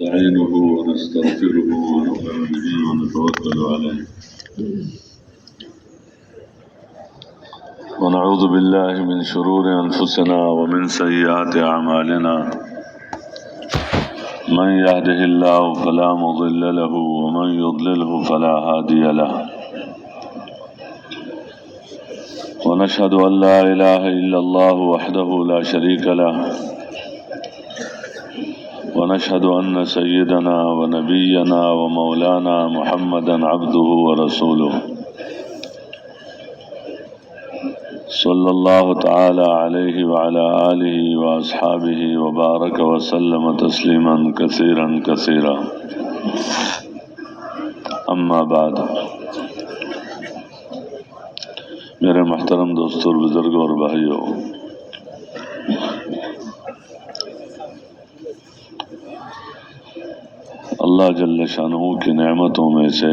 نستعينه ونستغفره ونؤمن به ونتوكل عليه ونعوذ بالله من شرور أنفسنا ومن سيئات أعمالنا من يهده الله فلا مضل له ومن يضلله فلا هادي له ونشهد أن لا إله إلا الله وحده لا شريك له ونشهد أن سيدنا ونبينا ومولانا محمدا عبده ورسوله صلى الله تعالى عليه وعلى آله وأصحابه وبارك وسلم تسليما كثيرا كثيرا أما بعد میرے محترم دوستوں اور بزرگوں اور بھائیوں، اللہ جل شانہ کی نعمتوں میں سے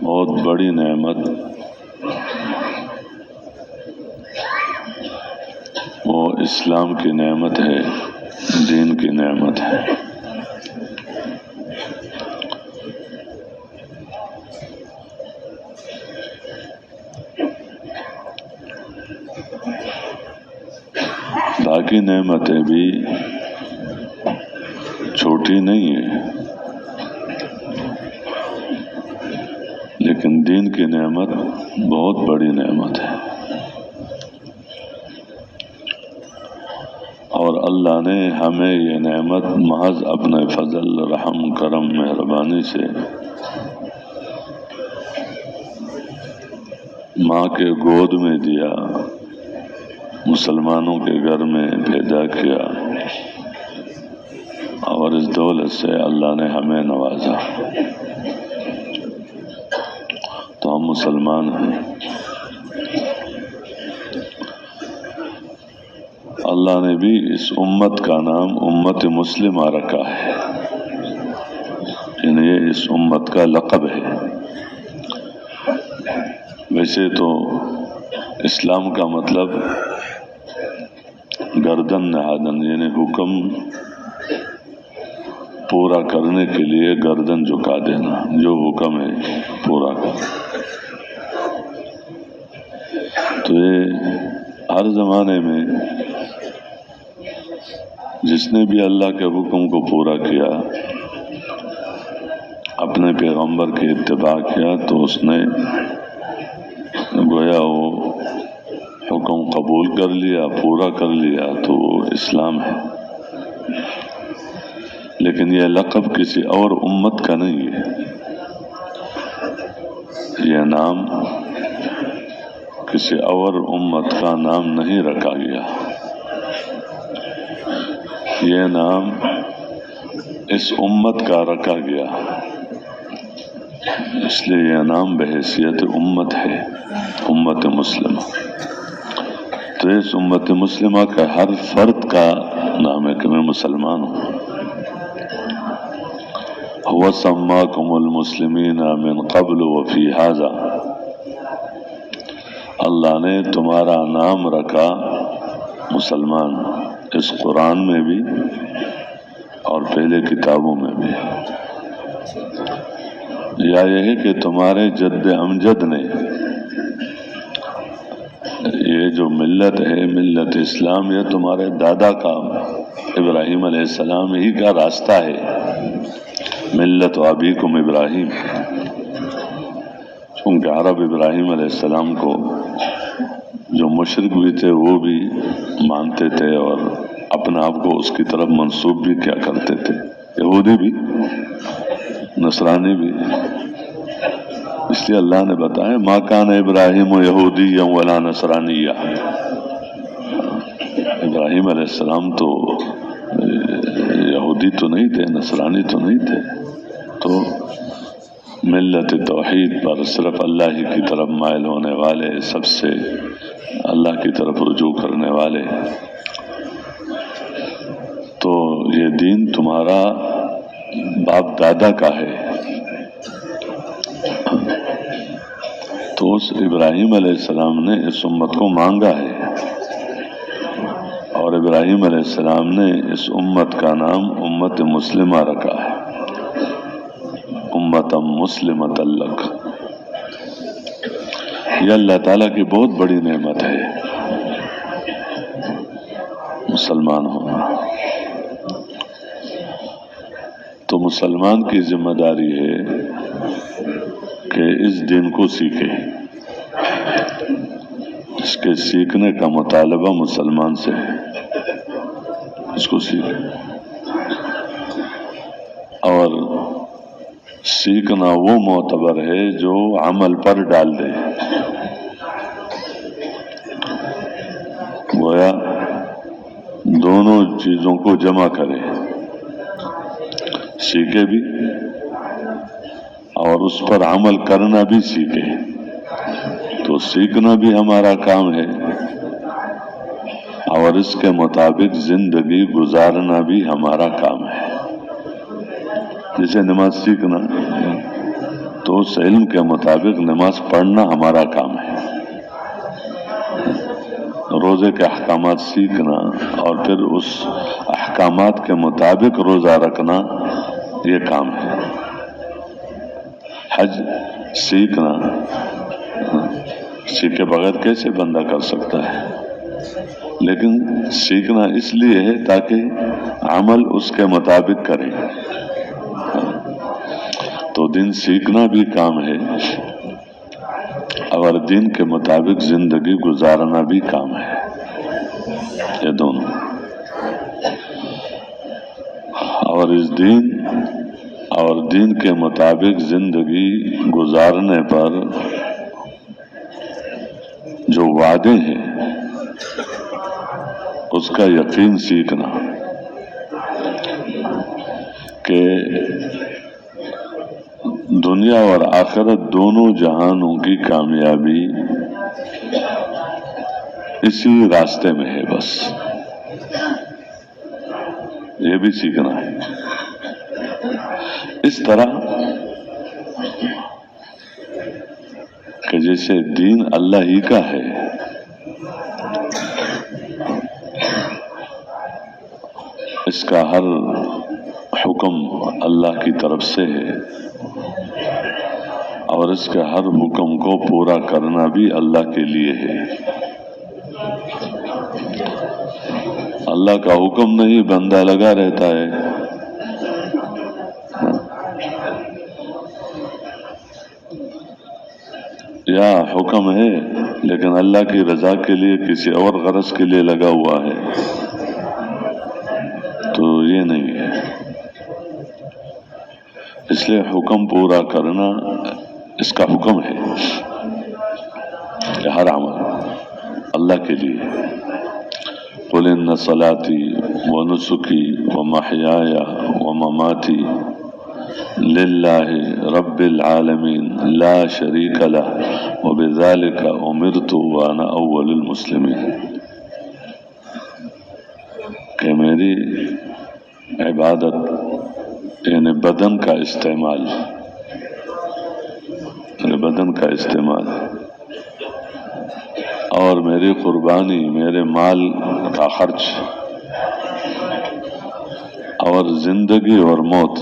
بہت بڑی نعمت وہ اسلام کی نعمت ہے، دین کی نعمت ہے۔ باقی نعمتیں بھی چھوٹی نہیں ہیں، لیکن دین کی نعمت بہت بڑی نعمت ہے، اور اللہ نے ہمیں یہ نعمت محض اپنے فضل، رحم، کرم، مہربانی سے ماں کے گود میں دیا، مسلمانوں کے گھر میں پیدا کیا، اور اس دولت سے اللہ نے ہمیں نوازا، تو ہم مسلمان ہیں۔ اللہ نے بھی اس امت کا نام امت مسلمہ رکھا ہے، یعنی یہ اس امت کا لقب ہے۔ ویسے تو اسلام کا مطلب گردن نہادن، یعنی حکم پورا کرنے کے لیے گردن جھکا دینا، جو حکم ہے پورا کر۔ تو یہ ہر زمانے میں جس نے بھی اللہ کے حکم کو پورا کیا، اپنے پیغمبر کی اتباع کیا، تو اس نے گویا وہ حکم قبول کر لیا، پورا کر لیا، تو وہ اسلام ہے۔ لیکن یہ لقب کسی اور امت کا نہیں ہے، یہ نام کسی اور امت کا نام نہیں رکھا گیا، یہ نام اس امت کا رکھا گیا، اس لیے یہ نام بحیثیت امت ہے، امت مسلمہ۔ تو اس امت مسلمہ کا ہر فرد کا نام ہے کہ میں مسلمان ہوں۔ وَسَمَّاكُمُ الْمُسْلِمِينَ مِنْ قَبْلُ وَفِي هَذَا، اللہ نے تمہارا نام رکھا مسلمان، اس قرآن میں بھی اور پہلے کتابوں میں بھی۔ یا یہ ہے کہ تمہارے جد امجد نے، یہ جو ملت ہے، ملت اسلام، یہ تمہارے دادا کا، ابراہیم علیہ السلام ہی کا راستہ ہے، ملت ابیکم ابراہیم۔ چونکہ عرب ابراہیم علیہ السلام کو جو مشرک بھی تھے وہ بھی مانتے تھے، اور اپنے آپ کو اس کی طرف منسوب بھی کیا کرتے تھے، یہودی بھی، نصرانی بھی۔ اس لیے اللہ نے بتایا ما کان ابراہیم یہودیا ولا نصرانیا، ابراہیم علیہ السلام تو یہودی تو نہیں تھے، نصرانی تو نہیں تھے، تو ملت توحید پر صرف اللہ ہی کی طرف مائل ہونے والے، سب سے اللہ کی طرف رجوع کرنے والے۔ تو یہ دین تمہارا باپ دادا کا ہے، تو اس ابراہیم علیہ السلام نے اس امت کو مانگا ہے، اور ابراہیم علیہ السلام نے اس امت کا نام امت مسلمہ رکھا ہے، امت مسلمۃ لک۔ یہ اللہ تعالیٰ کی بہت بڑی نعمت ہے مسلمان ہونا۔ تو مسلمان کی ذمہ داری ہے کہ اس دین کو سیکھے، اس کے سیکھنے کا مطالبہ مسلمان سے ہے، اس کو سیکھے، اور سیکھنا وہ معتبر ہے جو عمل پر ڈال دے، گویا دونوں چیزوں کو جمع کرے، سیکھے بھی اور اس پر عمل کرنا بھی سیکھے۔ تو سیکھنا بھی ہمارا کام ہے اور اس کے مطابق زندگی گزارنا بھی ہمارا کام ہے۔ جیسے نماز سیکھنا، تو اس علم کے مطابق نماز پڑھنا ہمارا کام ہے، روزے کے احکامات سیکھنا اور پھر اس احکامات کے مطابق روزہ رکھنا یہ کام ہے۔ حج سیکھنا، سیکھے بغیر کیسے بندہ کر سکتا ہے؟ لیکن سیکھنا اس لیے ہے تاکہ عمل اس کے مطابق کرے۔ تو دین سیکھنا بھی کام ہے اور دین کے مطابق زندگی گزارنا بھی کام ہے، یہ دونوں۔ اور اس دین کے مطابق زندگی گزارنے پر جو وعدے ہیں اس کا یقین سیکھنا کہ دنیا اور آخرت دونوں جہانوں کی کامیابی اسی راستے میں ہے، بس یہ بھی سیکھنا ہے۔ اس طرح کہ جیسے دین اللہ ہی کا ہے، اس کا ہر حکم اللہ کی طرف سے ہے اور اس کے ہر حکم کو پورا کرنا بھی اللہ کے لیے ہے۔ اللہ کا حکم نہیں، بندہ لگا رہتا ہے، یا حکم ہے لیکن اللہ کی رضا کے لیے کسی اور غرض کے لیے لگا ہوا ہے، تو یہ نہیں ہے۔ اس لیے حکم پورا کرنا اس کا حکم ہے کہ ہر عمل اللہ کے لیے۔ قل ان صلاتی ونسکی ومحیای ومماتی للہ رب العالمین لا شریک لہ وبذالک امرت وانا اول المسلمین، کہ میری عبادت یعنی بدن کا استعمال، بدن کا استعمال اور میری قربانی، میرے مال کا خرچ اور زندگی اور موت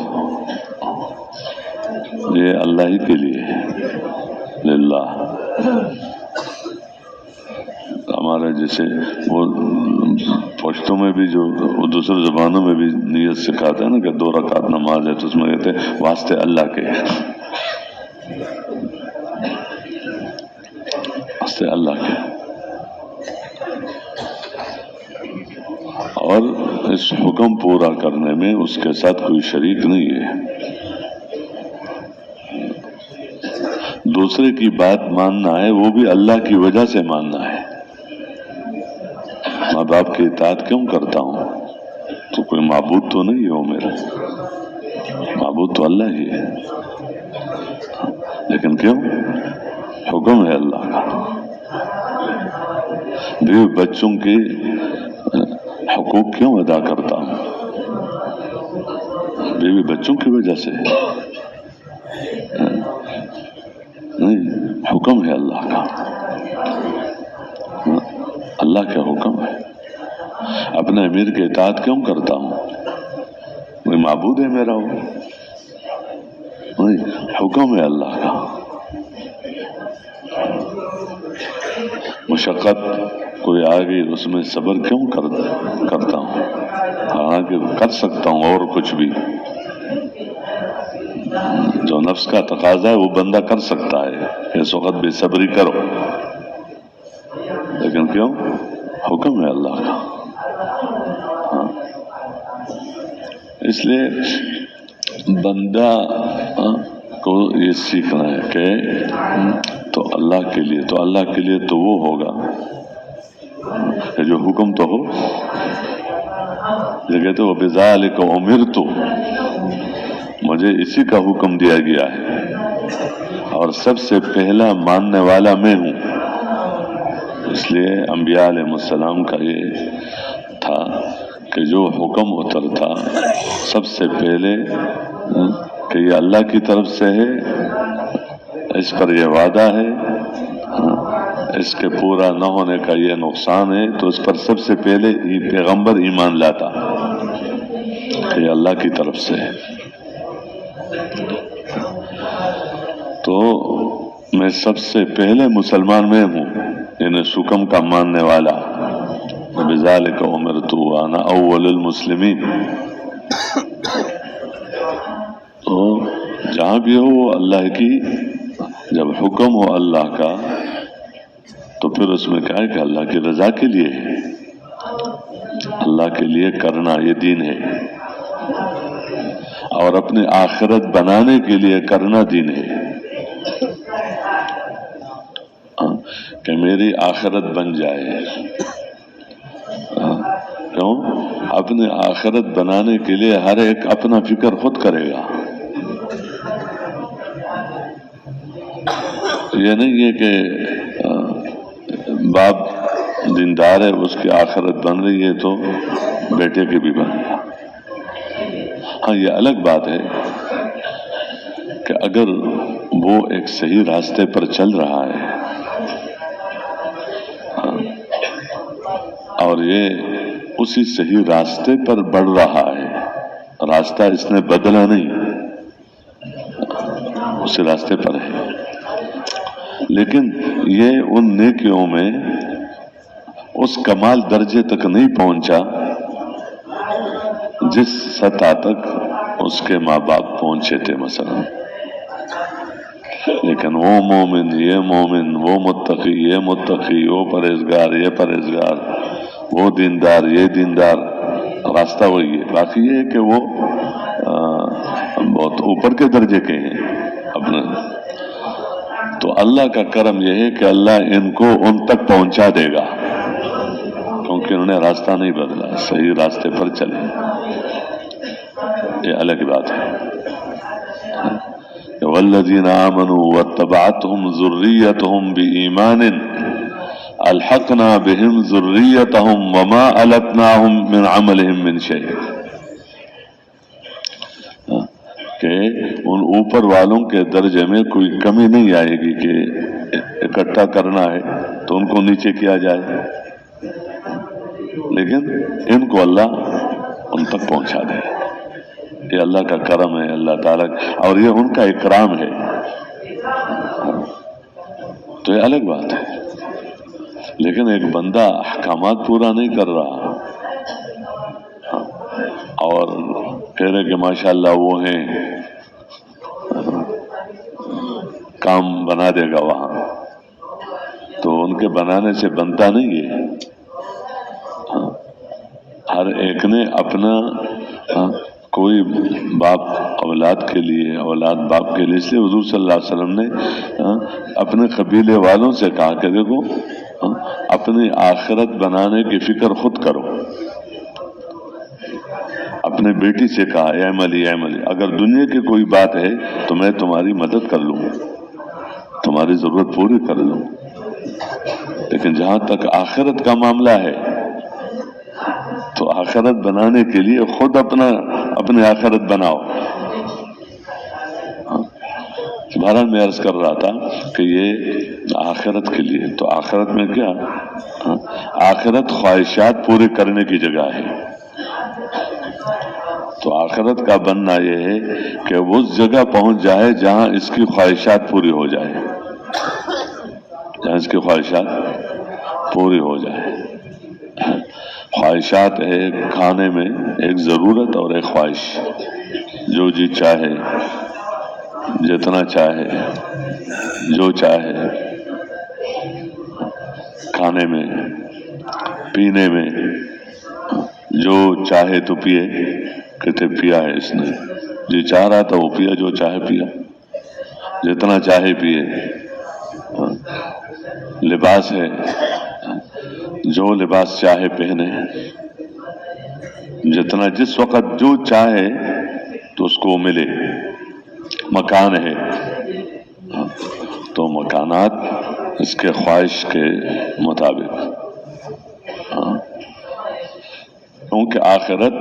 یہ اللہ ہی کے لیے ہے، للہ۔ ہمارے جیسے وہ پشتوں میں بھی جو دوسرے زبانوں میں بھی نیت سکھاتے ہیں نا کہ 2 رکعت نماز ہے، تو اس میں کہتے ہیں واسطے اللہ کے، واسطے اللہ کے۔ اور اس حکم پورا کرنے میں اس کے ساتھ کوئی شریک نہیں ہے۔ دوسرے کی بات ماننا ہے، وہ بھی اللہ کی وجہ سے ماننا ہے۔ ماں باپ کی اطاعت کیوں کرتا ہوں؟ تو کوئی معبود تو نہیں ہو میرا، معبود تو اللہ ہی ہے، لیکن کیوں؟ حکم ہے اللہ کا۔ بیوی بچوں کے حقوق کیوں ادا کرتا ہوں؟ بیوی بچوں کی وجہ سے نہیں، حکم ہے اللہ کا، اللہ کا حکم ہے۔ اپنے امیر کے اطاعت کیوں کرتا ہوں؟ کوئی معبود ہے میرا وہ نہیں، حکم ہے اللہ کا. مشقت کوئی آ گئی اس میں صبر کیوں کرتا ہوں؟ حالانکہ کر سکتا ہوں اور کچھ بھی. جو نفس کا تقاضا ہے وہ بندہ کر سکتا ہے کہ اس وقت بے صبری کرو، لیکن کیوں؟ حکم ہے اللہ کا. اس لیے بندہ کو یہ سیکھنا ہے کہ تو اللہ کے لیے تو وہ ہوگا کہ جو حکم تو ہو. یہ کہتے وہ بذالک امرت، مجھے اسی کا حکم دیا گیا ہے اور سب سے پہلا ماننے والا میں ہوں. اس لیے انبیاء علیہ السلام کا یہ تھا کہ جو حکم اترتا سب سے پہلے کہ یہ اللہ کی طرف سے ہے، اس پر یہ وعدہ ہے، اس کے پورا نہ ہونے کا یہ نقصان ہے، تو اس پر سب سے پہلے پیغمبر ایمان لاتا کہ یہ اللہ کی طرف سے ہے. تو میں سب سے پہلے مسلمان میں ہوں، یعنی حکم کا ماننے والا. بذالک امرت وانا اول المسلمین. تو جہاں بھی ہو اللہ کی، جب حکم ہو اللہ کا تو پھر اس میں کیا ہے کہ اللہ کی رضا کے لیے ہے، اللہ کے لیے کرنا یہ دین ہے، اور اپنی آخرت بنانے کے لیے کرنا دین ہے. کہ میری آخرت بن جائے. کیوں؟ اپنی آخرت بنانے کے لیے ہر ایک اپنا فکر خود کرے گا. یہ نہیں ہے کہ باپ دیندار ہے اس کی آخرت بن رہی ہے تو بیٹے کی بھی بن گیا. ہاں یہ الگ بات ہے کہ اگر وہ ایک صحیح راستے پر چل رہا ہے اور یہ اسی صحیح راستے پر بڑھ رہا ہے، راستہ اس نے بدلا نہیں، اسی راستے پر ہے، لیکن یہ ان نیکیوں میں اس کمال درجے تک نہیں پہنچا جس سطح تک اس کے ماں باپ پہنچے تھے مثلا. لیکن وہ مومن، یہ مومن، وہ متقی، یہ متقی، وہ پرہیزگار، یہ پرہیزگار، وہ دیندار، یہ دیندار، راستہ وہی ہے. باقی یہ ہے کہ وہ بہت اوپر کے درجے کے ہیں اپنے. تو اللہ کا کرم یہ ہے کہ اللہ ان کو ان تک پہنچا دے گا کیونکہ انہوں نے راستہ نہیں بدلا، صحیح راستے پر چلے. یہ الگ بات ہے. والذین آمنوا واتبعتهم ذریتهم بإیمان الحقنا بهم ذریتهم وما ألتناهم من عملهم من شیء. کہ ان اوپر والوں کے درجے میں کوئی کمی نہیں آئے گی کہ اکٹھا کرنا ہے تو ان کو نیچے کیا جائے، لیکن ان کو اللہ ان تک پہنچا دے. یہ اللہ کا کرم ہے، اللہ تعالیٰ، اور یہ ان کا اکرام ہے. تو یہ الگ بات ہے. لیکن ایک بندہ احکامات پورا نہیں کر رہا اور کہہ رہے کہ ماشاءاللہ وہ ہیں، کام بنا دے گا وہاں، تو ان کے بنانے سے بنتا نہیں ہے. ہر ایک نے اپنا، کوئی باپ اولاد کے لیے، اولاد باپ کے لیے، اس لیے حضور صلی اللہ علیہ وسلم نے اپنے قبیلے والوں سے کہا کہ دیکھو اپنی آخرت بنانے کی فکر خود کرو. اپنے بیٹی سے کہا اے عملی، اے عملی، اگر دنیا کی کوئی بات ہے تو میں تمہاری مدد کر لوں، تمہاری ضرورت پوری کر لوں، لیکن جہاں تک آخرت کا معاملہ ہے تو آخرت بنانے کے لیے خود اپنی آخرت بناؤ. بہرحال میں عرض کر رہا تھا کہ یہ آخرت کے لیے، تو آخرت میں کیا، आखिरत ख्वाहिशात पूरे करने की जगह है। तो आखिरत का बनना यह है कि वो उस जगह पहुंच जाए जहां इसकी ख्वाहिशात पूरी हो जाए, जहां इसकी ख्वाहिशात पूरी हो जाए। ख्वाहिशात है खाने में एक जरूरत और एक ख्वाहिश, जो जी चाहे, जितना चाहे, जो चाहे, खाने में, पीने में, जो चाहे तो पिए, कहते पिया है इसने, जो चाह रहा था वो पिया, जो चाहे पिया, जितना चाहे पिए। लिबास है, जो लिबास चाहे पहने, जितना जिस वक्त जो चाहे तो उसको मिले। मकान है तो मकानात इसके ख्वाहिश के मुताबिक, क्योंकि आखिरत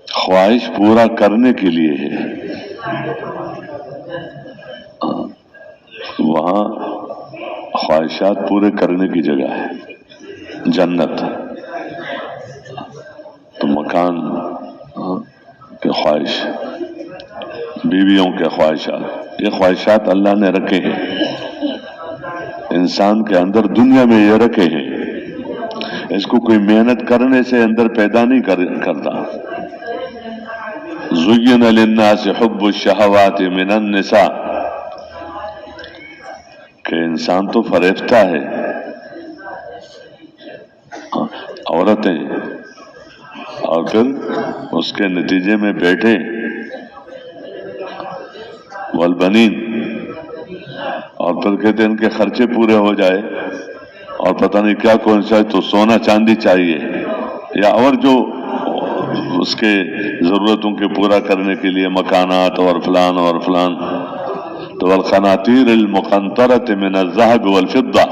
ख्वाहिश पूरा करने के लिए है। वहां ख्वाहिशात पूरे करने की जगह है। जन्नत तो मकान के ख्वाहिश, बीवियों के ख्वाहिशात, ये ख्वाहिशात अल्लाह ने रखे हैं इंसान के अंदर, दुनिया में ये रखे हैं। इसको कोई मेहनत करने से अंदर पैदा नहीं करता। ज़ुय्यिन लिन्नासि हुब्बुश शहवाति मिनन निसा, कि इंसान तो फरेफ्ता है, औरतें, और फिर उसके नतीजे में बेटे, वलबनीन, और फिर कहते हैं इनके खर्चे पूरे हो जाए और पता नहीं क्या कौन सा, तो सोना चांदी चाहिए, या और जो उसके जरूरतों के पूरा करने के लिए मकानात और फलान और फलान। तो वल खनातीर अल मुक़ंतरत मिन अज़-ज़हब वल फिद्दा,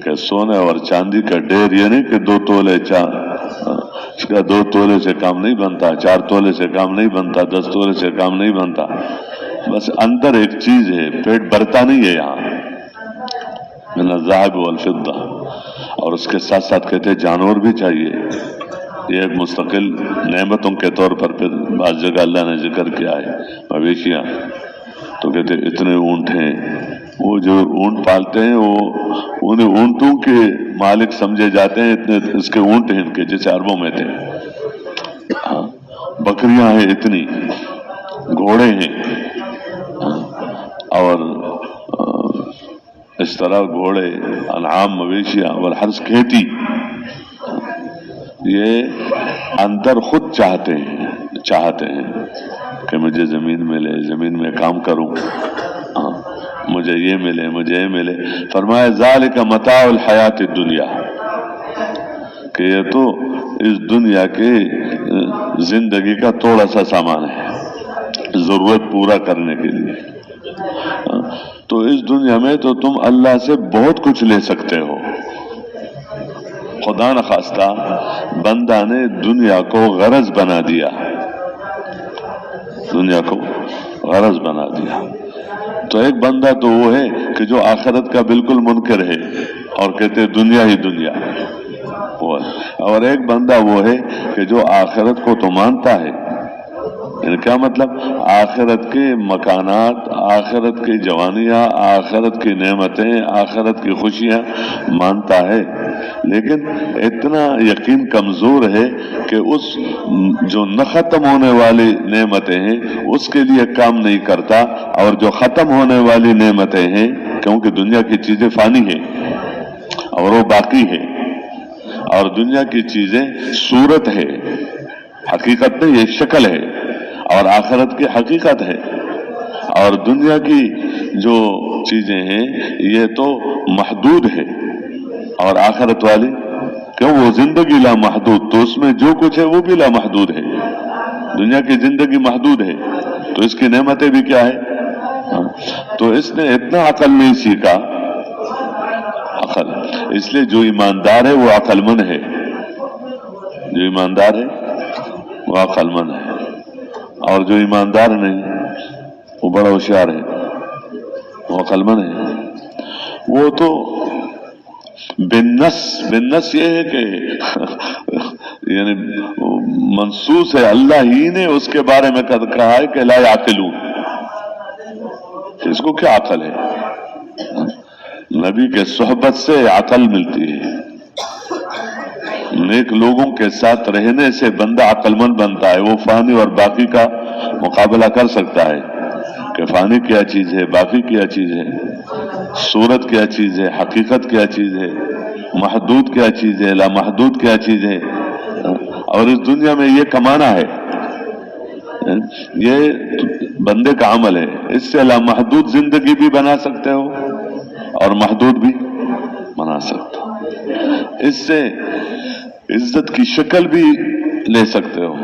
कि सोने और चांदी का ढेर, ये नहीं कि 2 तोले इसका 2 तोले से काम नहीं बनता, 4 तोले से काम नहीं बनता, 10 तोले से काम नहीं बनता। बस अंदर एक चीज है, पेट भरता नहीं है यहाँ, मिन अज़-ज़हब वल फिद्दा। और उसके साथ साथ कहते जानवर भी चाहिए, ये एक मुस्तकिल नेमतों के तौर पर फिर बाज़ जगह अल्लाह ने जिक्र किया है। मवेशियां, तो कहते इतने ऊंट हैं, वो जो ऊंट पालते हैं वो उन्हें ऊंटों के मालिक समझे जाते हैं, इतने इसके ऊंट हैं इनके, जैसे अरबों में थे। हाँ, बकरियां हैं इतनी, घोड़े हैं, और इस तरह घोड़े, अनआम, मवेशियां और हर्ष, खेती, ये अंदर खुद चाहते हैं कि मुझे जमीन मिले, जमीन में काम करूं, मुझे ये मिले, मुझे ये मिले। फरमाया ज़ालिका मताउल हयात दुनिया, कि ये तो इस दुनिया के जिंदगी का थोड़ा सा सामान है, जरूरत पूरा करने के लिए। तो इस दुनिया में तो तुम अल्लाह से बहुत कुछ ले सकते हो। खुदा न खास्ता बंदा ने दुनिया को गरज बना दिया, दुनिया को गरज बना दिया। तो एक बंदा तो वो है कि जो आखिरत का बिल्कुल मुनकर है और कहते दुनिया ही दुनिया, वो है। और एक बंदा वो है कि जो आखिरत को तो मानता है। क्या मतलब? आखिरत के मकानात, आखिरत की जवानियां, आखिरत की नेमतें, आखिरत की खुशियां मानता है, लेकिन इतना यकीन कमजोर है कि उस जो न खत्म होने वाली नेमतें हैं उसके लिए काम नहीं करता, और जो खत्म होने वाली नेमतें हैं, क्योंकि दुनिया की चीजें फानी है और वो बाकी है, और दुनिया की चीजें सूरत है, हकीकत नहीं, एक शक्ल है, और आखिरत की हकीकत है। और दुनिया की जो चीजें हैं ये तो महदूद है, और आखिरत वाली क्यों, वो जिंदगी ला महदूद, तो उसमें जो कुछ है वो भी ला महदूद है। दुनिया की जिंदगी महदूद है तो इसकी नेमतें भी क्या है। तो इसने इतना अकल नहीं सीखा, अकल, इसलिए जो ईमानदार है वो अकलमंद है, जो ईमानदार है वो अकलमंद है, और जो ईमानदार नहीं वो बड़ा होशियार है, वो अकलमंद है। وہ تو بالنص یہ ہے کہ یعنی منصوص ہے، اللہ ہی نے اس کے بارے میں کہا ہے کہ لا یعقلون، اس کو کیا عقل ہے؟ نبی کے صحبت سے عقل ملتی ہے، نیک لوگوں کے ساتھ رہنے سے بندہ عقل مند بنتا ہے، وہ فانی اور باقی کا مقابلہ کر سکتا ہے کہ فانی کیا چیز ہے، باقی کیا چیز ہے، صورت کیا چیز ہے، حقیقت کیا چیز ہے، محدود کیا چیز ہے، لامحدود کیا چیز ہے، اور اس دنیا میں یہ کمانا ہے، یہ بندے کا عمل ہے، اس سے لامحدود زندگی بھی بنا سکتے ہو اور محدود بھی بنا سکتے ہو، اس سے عزت کی شکل بھی لے سکتے ہو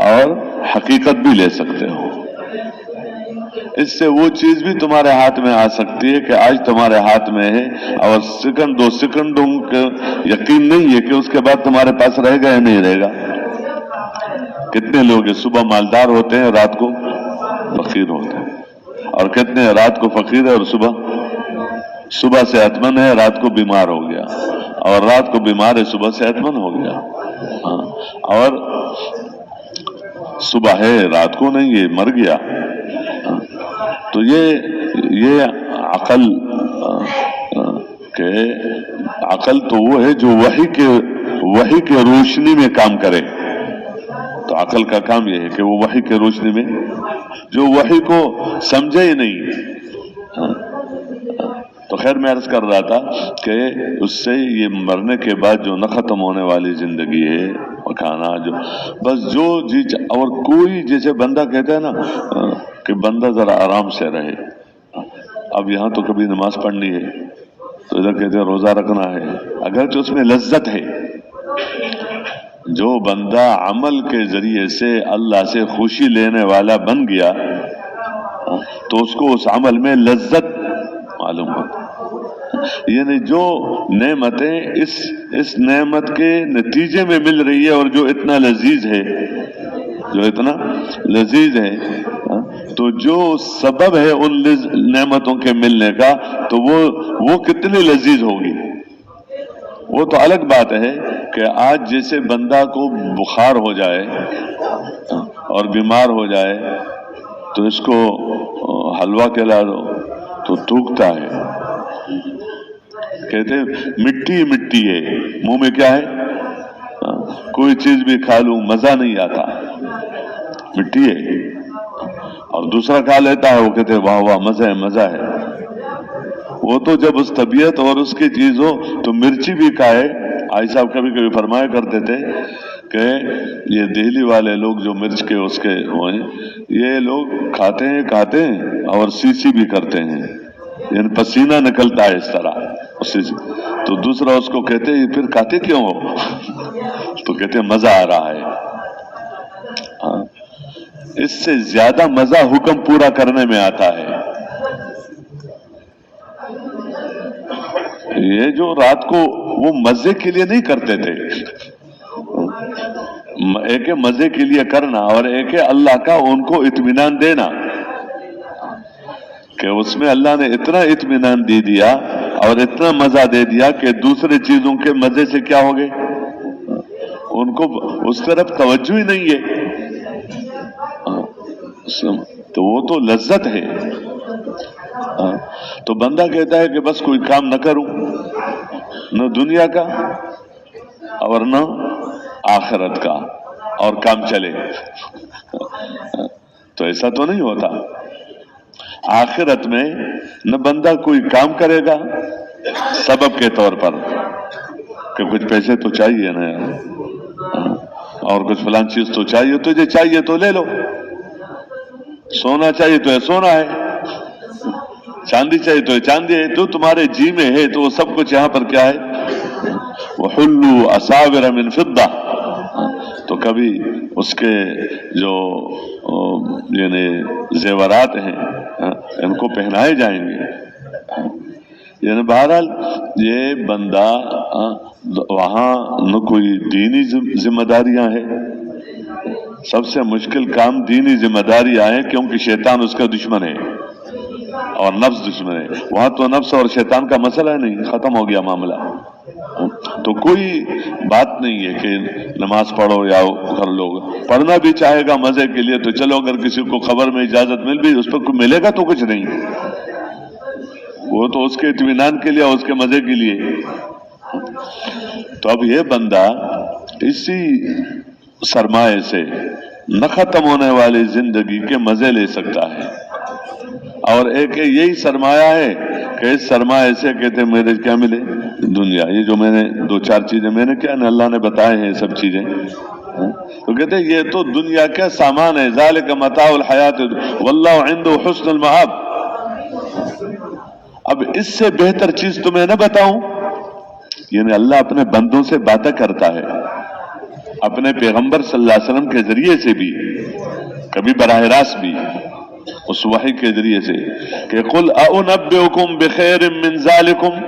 اور حقیقت بھی لے سکتے ہو، اس سے وہ چیز بھی تمہارے ہاتھ میں آ سکتی ہے کہ آج تمہارے ہاتھ میں ہے اور سیکنڈ دو سیکنڈوں کا یقین نہیں ہے کہ اس کے بعد تمہارے پاس رہے گا یا نہیں رہے گا۔ کتنے لوگ صبح مالدار ہوتے ہیں رات کو فقیر ہوتے ہیں، اور کتنے رات کو فقیر ہے اور صبح صحت مند ہے رات کو بیمار ہو گیا، اور رات کو بیمار ہے صبح صحت مند ہو گیا، اور صبح ہے رات کو نہیں ہے مر گیا۔ تو یہ عقل کہ عقل تو وہ ہے جو وحی کے روشنی میں کام کرے، تو عقل کا کام یہ ہے کہ وہ وحی کے روشنی میں، جو وحی کو سمجھے ہی نہیں۔ تو خیر میں عرض کر رہا تھا کہ اس سے یہ مرنے کے بعد جو نہ ختم ہونے والی زندگی ہے وہ کھانا جو بس جو اور کوئی جیسے بندہ کہتا ہے نا کہ بندہ ذرا آرام سے رہے، اب یہاں تو کبھی نماز پڑھنی ہے تو ادھر کہتے ہیں روزہ رکھنا ہے، اگرچہ اس میں لذت ہے، جو بندہ عمل کے ذریعے سے اللہ سے خوشی لینے والا بن گیا تو اس کو اس عمل میں لذت معلوم ہوتی، یعنی جو نعمتیں اس نعمت کے نتیجے میں مل رہی ہے اور جو اتنا لذیذ ہے تو جو سبب ہے ان نعمتوں کے ملنے کا تو وہ کتنی لذیذ ہوگی، وہ تو الگ بات ہے کہ آج جیسے بندہ کو بخار ہو جائے اور بیمار ہو جائے تو اس کو حلوہ کھلا دو تو تھوکتا ہے، کہتے مٹی مٹی ہے، منہ میں کیا ہے، کوئی چیز بھی کھا لوں مزہ نہیں آتا، مٹی ہے، اور دوسرا کھا لیتا ہے وہ کہتے واہ واہ مزہ ہے، وہ تو جب اس طبیعت اور اس کی چیز ہو تو مرچی بھی کھائے۔ آئی صاحب کبھی کبھی فرمایا کرتے تھے کہ یہ دہلی والے لوگ جو مرچ کے اس کے ہوئے یہ لوگ کھاتے ہیں اور سی بھی کرتے ہیں، یعنی پسینہ نکلتا ہے اس طرح، تو دوسرا اس کو کہتے ہیں پھر کھاتے کیوں ہو؟ تو کہتے ہیں مزہ آ رہا ہے۔ اس سے زیادہ مزہ حکم پورا کرنے میں آتا ہے۔ یہ جو رات کو وہ مزے کے لیے نہیں کرتے تھے، ایک ہے مزے کے لیے کرنا اور ایک ہے اللہ کا ان کو اطمینان دینا، کہ اس میں اللہ نے اتنا اطمینان دے دیا اور اتنا مزہ دے دیا کہ دوسرے چیزوں کے مزے سے کیا ہو گئے، ان کو اس طرف توجہ ہی نہیں ہے، تو وہ تو لذت ہے۔ تو بندہ کہتا ہے کہ بس کوئی کام نہ کروں، نہ دنیا کا اور نہ آخرت کا، اور کام چلے، تو ایسا تو نہیں ہوتا۔ آخرت میں نہ بندہ کوئی کام کرے گا سبب کے طور پر کہ کچھ پیسے تو چاہیے نا اور کچھ فلان چیز تو چاہیے، تجھے چاہیے تو لے لو، سونا چاہیے تو سونا ہے، چاندی چاہیے تو چاندی ہے، تو تمہارے جی میں ہے تو وہ سب کچھ یہاں پر کیا ہے، وَحُلُّوا أَسَاوِرَ مِن فِضَّةٍ، تو کبھی اس کے جو یعنی زیورات ہیں ان کو پہنائے جائیں گے، یعنی بہرحال یہ بندہ وہاں نہ کوئی دینی ذمہ داریاں ہیں، سب سے مشکل کام دینی ذمہ داریاں ہیں کیونکہ شیطان اس کا دشمن ہے और नफ्स दुश्मन है। वहां तो नफ्स और शैतान का मसला नहीं, खत्म हो गया मामला। तो कोई बात नहीं है कि नमाज पढ़ो या कर लो, पढ़ना भी चाहेगा मजे के लिए तो चलो, अगर किसी को खबर में इजाजत मिल भी, उस पर मिलेगा तो कुछ नहीं, वो तो उसके इत्मीनान के लिए, उसके मजे के लिए। तो अब ये बंदा इसी सरमाए से न खत्म होने वाली जिंदगी के मजे ले सकता है, और एक यही सरमाया है कि इस सरमाए से कहते मेरे क्या मिले, दुनिया। ये जो मैंने दो चार चीजें मैंने क्या ना अल्लाह ने बताए हैं सब चीजें, तो कहते ये तो दुनिया का सामान है। ज़ालिक मताउल हयात वल्लाहु इंदहु हुस्नुल मआब। अब इससे बेहतर चीज तुम्हें न बताऊं? यानी अल्लाह अपने बंदों से बातें करता है, अपने पैगंबर सल्लल्लाहु अलैहि वसल्लम के जरिए से भी, कभी बराह रास्त भी उस वही के जरिए से, कि कुल अउनब्बिउकुम बिखैरिम मिन ज़ालिकुम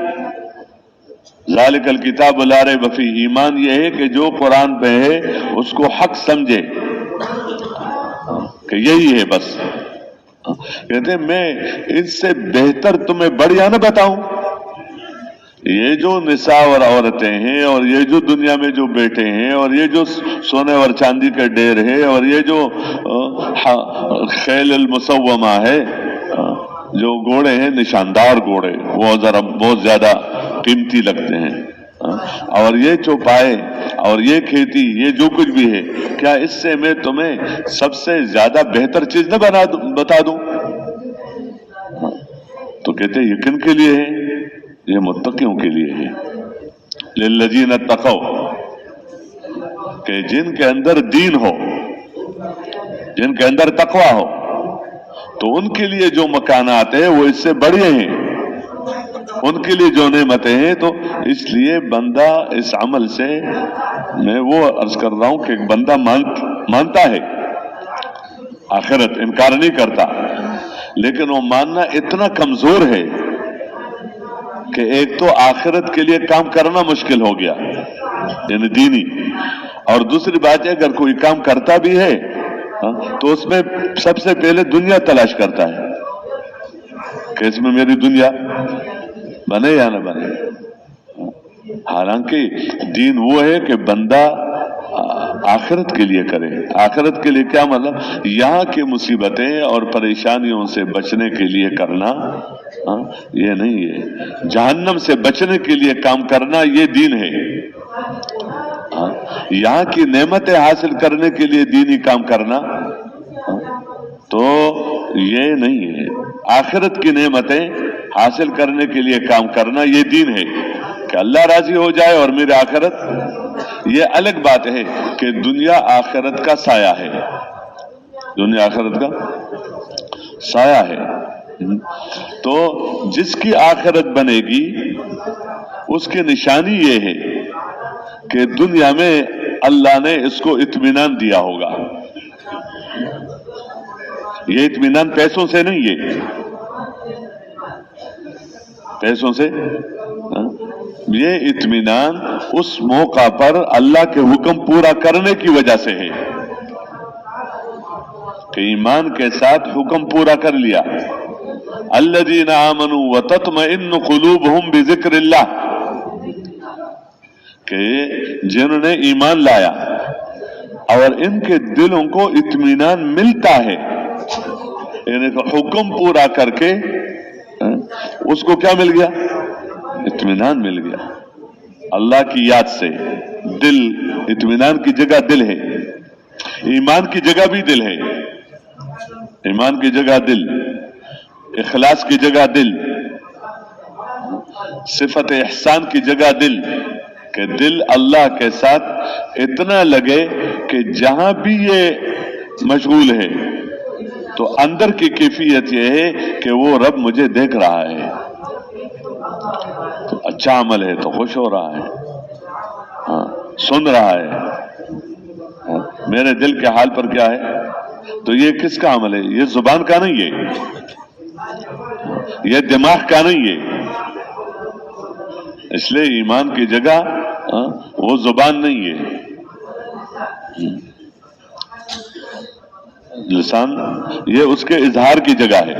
ज़ालिकल किताब ला रैब फीह। ईमान यह है कि जो कुरान पे है उसको हक समझे कि यही है बस। कहते मैं इससे बेहतर तुम्हें बढ़िया न बताऊं? ये जो निसा और औरतें हैं, और ये जो दुनिया में जो बैठे हैं, और ये जो सोने और चांदी के ढेर है, और ये जो खैल मुसव्वमा है, जो घोड़े हैं निशानदार घोड़े, वो जरा बहुत ज्यादा कीमती लगते हैं, और ये चौपाए और ये खेती, ये जो कुछ भी है, क्या इससे मैं तुम्हें सबसे ज्यादा बेहतर चीज न बता दूं? तो कहते ये किन के लिए है? ये मुत्तकियों के लिए है। लिल्लज़ीना तक़व, कि जिनके अंदर दीन हो, जिनके अंदर तकवा हो, तो उनके लिए जो मकानात है वो इससे बढ़िया हैं, उनके लिए जो नेमतें हैं। तो इसलिए बंदा इस अमल से, मैं वो अर्ज कर रहा हूं कि बंदा मानता है आखिरत, इनकार नहीं करता, लेकिन वो मानना इतना कमजोर है कि एक तो आखिरत के लिए काम करना मुश्किल हो गया, यानी दीनी, और दूसरी बात है अगर कोई काम करता भी है तो उसमें सबसे पहले दुनिया तलाश करता है कि इसमें मेरी दुनिया बने या न बने। हालांकि दीन वो है कि बंदा आखिरत के लिए करे। आखिरत के लिए क्या मतलब? यहाँ की मुसीबतें और परेशानियों से बचने के लिए करना, ये नहीं है। जहन्नम से बचने के लिए काम करना, ये दीन है। यहाँ की नेमतें हासिल करने के लिए दीनी काम करना, तो ये नहीं है। आखिरत की नेमतें हासिल करने के लिए काम करना, ये दीन है कि अल्लाह राजी हो जाए और मेरी आखिरत। ये अलग बात है कि दुनिया आखिरत का साया है, दुनिया आखिरत का साया है। तो जिसकी आखिरत बनेगी उसकी निशानी ये है कि दुनिया में अल्लाह ने इसको इत्मीनान दिया होगा। ये इत्मीनान पैसों से नहीं है, पैसों से ये इत्मीनान उस मौका पर अल्लाह के हुक्म पूरा करने की वजह से है कि ईमान के साथ हुक्म पूरा कर लिया। अल्लज़ीना आमनू व तत्मइन्नु क़ुलूबुहुम बिज़िक्रिल्लाह, कि जिन्होंने ईमान लाया और इनके दिलों को इत्मीनान मिलता है, यानी हुक्म पूरा करके उसको क्या मिल गया? इत्मीनान मिल गया। अल्लाह की याद से दिल, इत्मीनान की जगह दिल है, ईमान की जगह भी दिल है। ईमान की जगह दिल, इखलास की जगह दिल, सिफत एहसान की जगह दिल, कि दिल अल्लाह के साथ इतना लगे कि जहां भी ये मशगूल है तो अंदर की कैफियत ये है कि वो रब मुझे देख रहा है, तो अच्छा अमल है तो खुश हो रहा है, सुन रहा है, मेरे दिल के हाल पर क्या है। तो ये किसका अमल है? ये जुबान का नहीं है, ये दिमाग का नहीं है। इसलिए ईमान की जगह वो जुबान नहीं है, लिसान ये उसके इजहार की जगह है।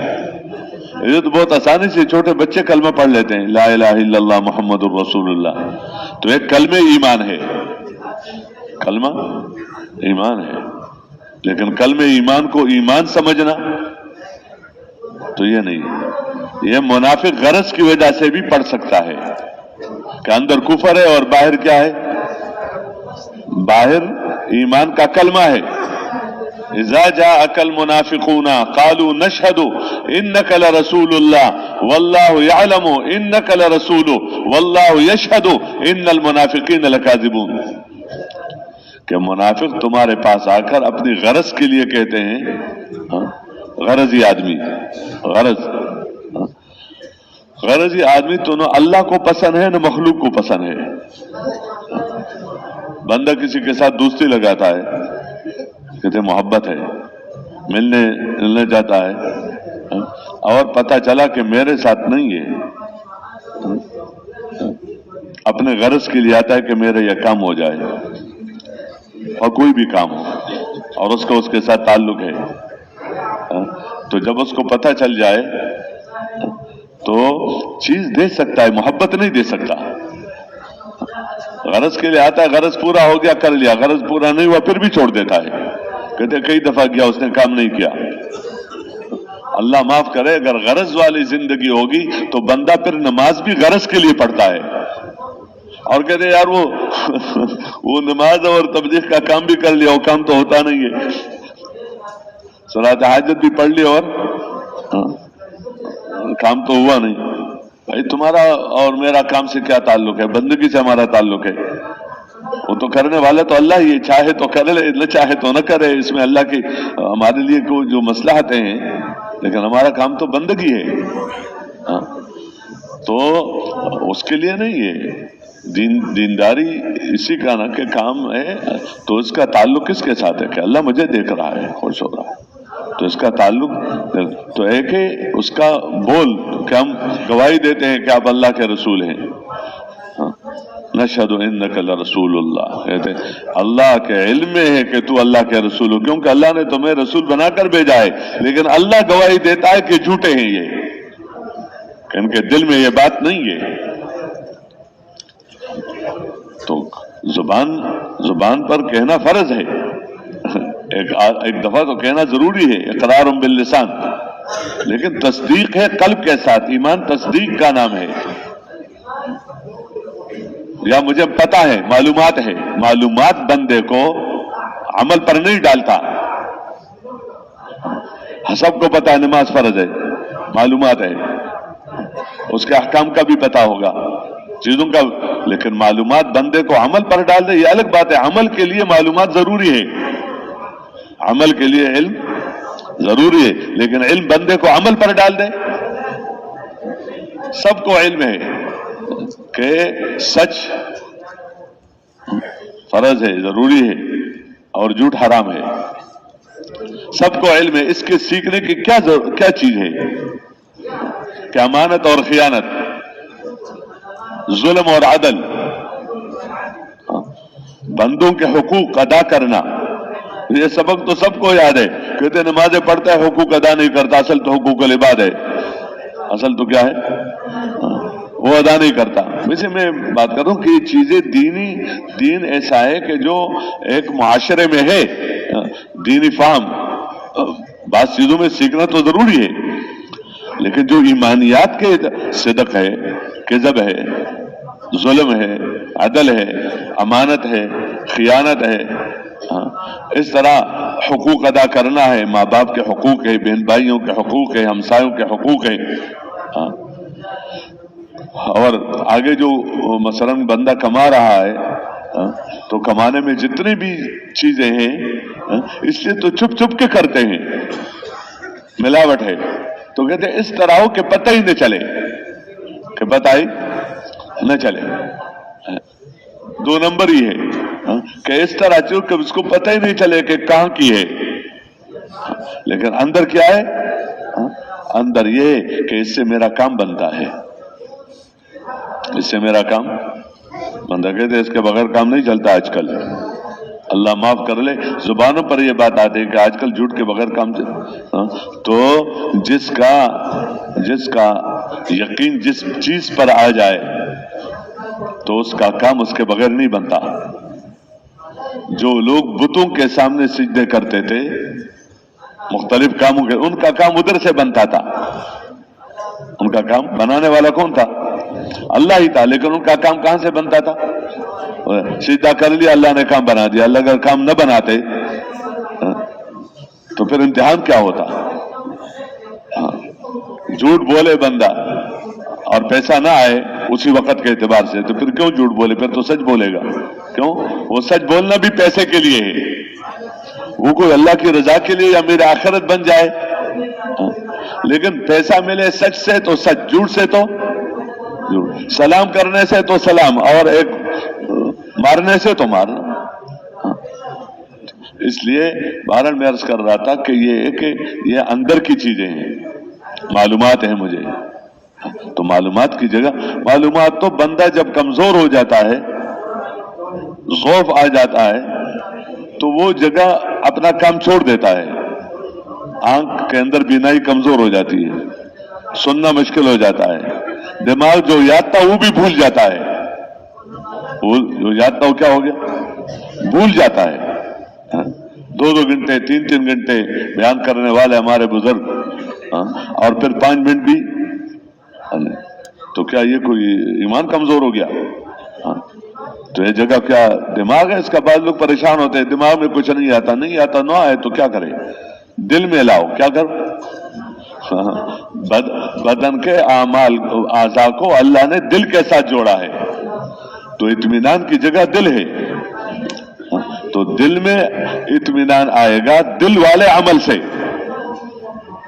یہ تو بہت آسانی سے چھوٹے بچے کلمہ پڑھ لیتے ہیں، لا الہ الا اللہ محمد الرسول اللہ، تو ایک کلمہ ایمان ہے، کلمہ ایمان ہے، لیکن کلمہ ایمان کو ایمان سمجھنا تو یہ نہیں، یہ منافق غرض کی وجہ سے بھی پڑھ سکتا ہے کہ اندر کفر ہے اور باہر کیا ہے، باہر ایمان کا کلمہ ہے۔ اذا جاءك المنافقون قالوا نشهد انك لرسول الله والله يعلم انك لرسوله والله يشهد ان المنافقين لكاذبون، کہ منافق تمہارے پاس آ کر اپنی غرض کے لیے کہتے ہیں، غرضی آدمی، غرضی آدمی تو نہ اللہ کو پسند ہے نہ مخلوق کو پسند ہے۔ بندہ کسی کے ساتھ دوستی لگاتا ہے، کہتے محبت ہے، ملنے جاتا ہے، اور پتہ چلا کہ میرے ساتھ نہیں ہے، اپنے غرض کے لیے آتا ہے کہ میرا یہ کام ہو جائے، اور کوئی بھی کام ہو اور اس کا اس کے ساتھ تعلق ہے، تو جب اس کو پتہ چل جائے تو چیز دے سکتا ہے، محبت نہیں دے سکتا۔ غرض کے لیے آتا ہے، غرض پورا ہو گیا کر لیا، غرض پورا نہیں ہوا پھر بھی چھوڑ دیتا ہے، کہتے کئی دفعہ گیا اس نے کام نہیں کیا۔ اللہ معاف کرے، اگر غرض والی زندگی ہوگی تو بندہ پھر نماز بھی غرض کے لیے پڑھتا ہے، اور کہتے یار وہ نماز اور تبلیغ کا کام بھی کر لیا، وہ کام تو ہوتا نہیں ہے، صلاۃ حاجت بھی پڑھ لی اور کام تو ہوا نہیں۔ بھائی تمہارا اور میرا کام سے کیا تعلق ہے؟ بندگی سے ہمارا تعلق ہے، وہ تو کرنے والا تو اللہ ہی، چاہے تو کرے نہ چاہے تو نہ کرے، اس میں اللہ کی ہمارے لیے کوئی جو مصلحتیں ہیں، لیکن ہمارا کام تو بندگی ہے، تو اس کے لیے نہیں ہے دینداری اسی کا نا کہ کام ہے، تو اس کا تعلق کس کے ساتھ ہے کہ اللہ مجھے دیکھ رہا ہے، خوش ہو رہا ہے، تو اس کا تعلق تو ایک ہے اس کا بول کہ ہم گواہی دیتے ہیں کہ آپ اللہ کے رسول ہیں، نشہد انک لرسول اللہ، کہتے ہیں اللہ کے علم میں ہے کہ تو اللہ کے رسول ہو، کیونکہ اللہ نے تمہیں رسول بنا کر بھیجا ہے، لیکن اللہ گواہی دیتا ہے کہ جھوٹے ہیں یہ، کہ ان کے دل میں یہ بات نہیں ہے۔ تو زبان پر کہنا فرض ہے، ایک دفعہ تو کہنا ضروری ہے، اقرار باللسان، لیکن تصدیق ہے قلب کے ساتھ، ایمان تصدیق کا نام ہے۔ یا مجھے پتا ہے، معلومات ہے، معلومات بندے کو عمل پر نہیں ڈالتا۔ سب کو پتا ہے نماز فرض ہے، معلومات ہے، اس کے احکام کا بھی پتا ہوگا، چیزوں کا، لیکن معلومات بندے کو عمل پر ڈال دے، یہ الگ بات ہے۔ عمل کے لیے معلومات ضروری ہے، عمل کے لیے علم ضروری ہے، لیکن علم بندے کو عمل پر ڈال دے۔ سب کو علم ہے کہ سچ فرض ہے، ضروری ہے، اور جھوٹ حرام ہے، سب کو علم ہے۔ اس کے سیکھنے کی کیا چیز ہے کہ امانت اور خیانت، ظلم اور عدل، بندوں کے حقوق ادا کرنا، یہ سبق تو سب کو یاد ہے۔ کہتے نمازیں پڑھتا ہے حقوق ادا نہیں کرتا، اصل تو حقوق العباد ہے، اصل تو کیا ہے وہ ادا نہیں کرتا۔ ویسے میں بات کر رہا ہوں کہ یہ چیزیں دین ایسا ہے کہ جو ایک معاشرے میں ہے، دینی فہم بعض چیزوں میں سیکھنا تو ضروری ہے، لیکن جو ایمانیات کے صدق ہے، کذب ہے، ظلم ہے، عدل ہے، امانت ہے، خیانت ہے، اس طرح حقوق ادا کرنا ہے، ماں باپ کے حقوق ہے، بہن بھائیوں کے حقوق ہے، ہمسایوں کے حقوق ہے، اور آگے جو مثلا بندہ کما رہا ہے تو کمانے میں جتنی بھی چیزیں ہیں اس لیے تو چھپ چھپ کے کرتے ہیں، ملاوٹ ہے، تو کہتے ہیں اس طرح ہو کہ پتہ ہی نہ چلے، کہ پتہ ہی نہ چلے، دو نمبر ہی ہے کہ اس طرح چل کہ اس کو پتہ ہی نہیں چلے کہ کہاں کی ہے، لیکن اندر کیا ہے، اندر یہ کہ اس سے میرا کام بنتا ہے، اس سے میرا کام بندہ، کہتے اس کے بغیر کام نہیں چلتا آج کل، اللہ معاف کر لے، زبانوں پر یہ بات آتی ہے کہ آج کل جھوٹ کے بغیر کام تو جس کا یقین جس چیز پر آ جائے تو اس کا کام اس کے بغیر نہیں بنتا۔ جو لوگ بتوں کے سامنے سجدے کرتے تھے مختلف کاموں کے، ان کا کام ادھر سے بنتا تھا، ان کا کام بنانے والا کون تھا؟ اللہ ہی تھا، لیکن ان کا کام کہاں سے بنتا تھا؟ سجدہ کر لیا، اللہ نے کام بنا دیا۔ اللہ اگر کام نہ بناتے تو پھر امتحان کیا ہوتا؟ جھوٹ بولے بندہ اور پیسہ نہ آئے اسی وقت کے اعتبار سے، تو پھر کیوں جھوٹ بولے؟ پھر تو سچ بولے گا۔ کیوں؟ وہ سچ بولنا بھی پیسے کے لیے ہے، وہ کوئی اللہ کی رضا کے لیے یا میرے آخرت بن جائے۔ لیکن پیسہ ملے سچ سے تو سچ، جھوٹ سے تو جھوٹ، سلام کرنے سے تو سلام، اور ایک مارنے سے تو مارنا۔ اس لیے بہرحال میں عرض کر رہا تھا کہ یہ اندر کی چیزیں ہیں، معلومات ہیں مجھے، تو معلومات کی جگہ، معلومات تو بندہ جب کمزور ہو جاتا ہے، خوف آ جاتا ہے، تو وہ جگہ اپنا کام چھوڑ دیتا ہے۔ آنکھ کے اندر بینائی کمزور ہو جاتی ہے، سننا مشکل ہو جاتا ہے، دماغ جو یاد تھا وہ بھی بھول جاتا ہے، جو یاد تھا وہ کیا ہو گیا؟ بھول جاتا ہے۔ 2 گھنٹے 3 گھنٹے بیان کرنے والے ہمارے بزرگ، اور پھر 5 منٹ بھی، تو کیا یہ کوئی ایمان کمزور ہو گیا؟ تو یہ جگہ کیا دماغ ہے اس کا؟ بعض لوگ پریشان ہوتے ہیں، دماغ میں کچھ نہیں آتا نہ آئے تو کیا کرے؟ دل میں لاؤ، کیا کر؟ بدن کے اعمال اعضاء کو اللہ نے دل کے ساتھ جوڑا ہے، تو اطمینان کی جگہ دل ہے، تو دل میں اطمینان آئے گا دل والے عمل سے،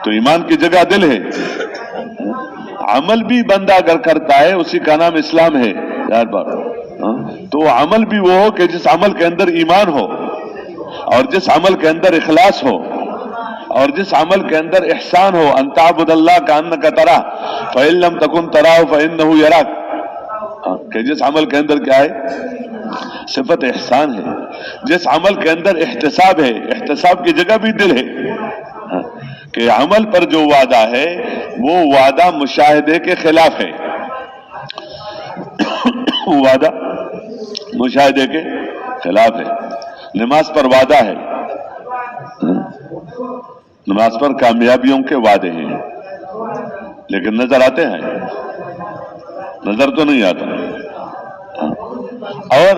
تو ایمان کی جگہ دل ہے۔ عمل بھی بندہ اگر کرتا ہے اسی کا نام اسلام ہے یار بات، تو عمل بھی وہ ہو کہ جس عمل کے اندر ایمان ہو، اور جس عمل کے اندر اخلاص ہو، اور جس عمل کے اندر احسان ہو، ان تعبد اللہ کانک تراہ فإن لم تکن تراہ فإنہ یراک، کہ جس عمل کے اندر کیا ہے؟ صفت احسان ہے۔ جس عمل کے اندر احتساب ہے، احتساب کی جگہ بھی دل ہے، کہ عمل پر جو وعدہ ہے وہ وعدہ مشاہدے کے خلاف ہے، وعدہ مشاہدے کے خلاف ہے۔ نماز پر وعدہ ہے، نماز پر کامیابیوں کے وعدے ہیں، لیکن نظر آتے ہیں؟ نظر تو نہیں آتا۔ اور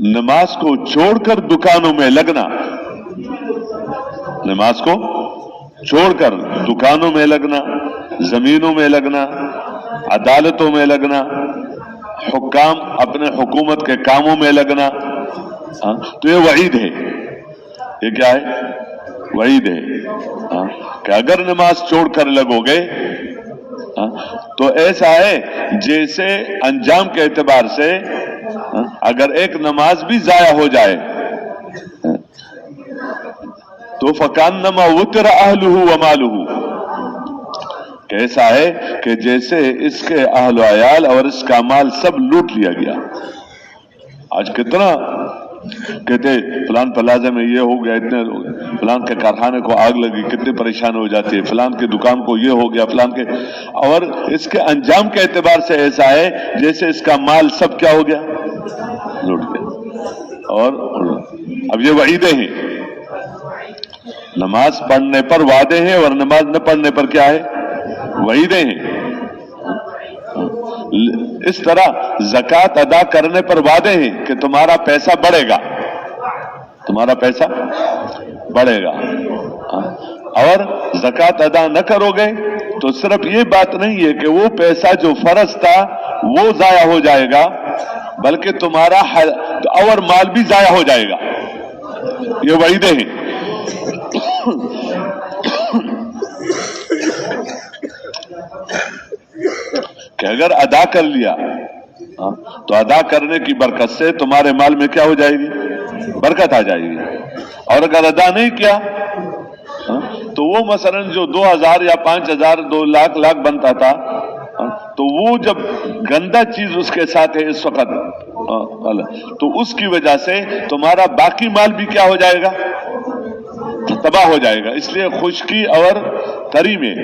نماز کو چھوڑ کر دکانوں میں لگنا، نماز کو چھوڑ کر دکانوں میں لگنا، زمینوں میں لگنا، عدالتوں میں لگنا، حکام اپنے حکومت کے کاموں میں لگنا، تو یہ وعید ہے۔ یہ کیا ہے؟ وعید ہے کہ اگر نماز چھوڑ کر لگو گے تو ایسا ہے جیسے انجام کے اعتبار سے اگر ایک نماز بھی ضائع ہو جائے تو فکانما وتر اہلہ ومالہ، کیسا ہے کہ جیسے اس کے اہل و عیال اور اس کا مال سب لوٹ لیا گیا۔ آج کتنا کہتے فلان پلازے میں یہ ہو گیا، اتنے فلان کے کارخانے کو آگ لگی، کتنی پریشانی ہو جاتی ہے، فلان کی دکان کو یہ ہو گیا، فلان کے، اور اس کے انجام کے اعتبار سے ایسا ہے جیسے اس کا مال سب کیا ہو گیا؟ لوٹ گیا۔ اور اب یہ وعیدیں ہیں، نماز پڑھنے پر وعدے ہیں اور نماز نہ پڑھنے پر کیا ہے؟ وعیدیں ہیں۔ اس طرح زکوٰۃ ادا کرنے پر وعدے ہیں کہ تمہارا پیسہ بڑھے گا، تمہارا پیسہ بڑھے گا، اور زکوٰۃ ادا نہ کرو گے تو صرف یہ بات نہیں ہے کہ وہ پیسہ جو فرض تھا وہ ضائع ہو جائے گا، بلکہ تمہارا اور مال بھی ضائع ہو جائے گا۔ یہ وعیدیں ہیں۔ کہ اگر ادا کر لیا تو ادا کرنے کی برکت سے تمہارے مال میں کیا ہو جائے گی؟ برکت آ جائے گی، اور اگر ادا نہیں کیا تو وہ مثلا جو 2000 یا 5000 2 لاکھ بنتا تھا، تو وہ جب گندا چیز اس کے ساتھ ہے اس وقت تو اس کی وجہ سے تمہارا باقی مال بھی کیا ہو جائے گا؟ تباہ ہو جائے گا. اس لیے خشکی اور تری میں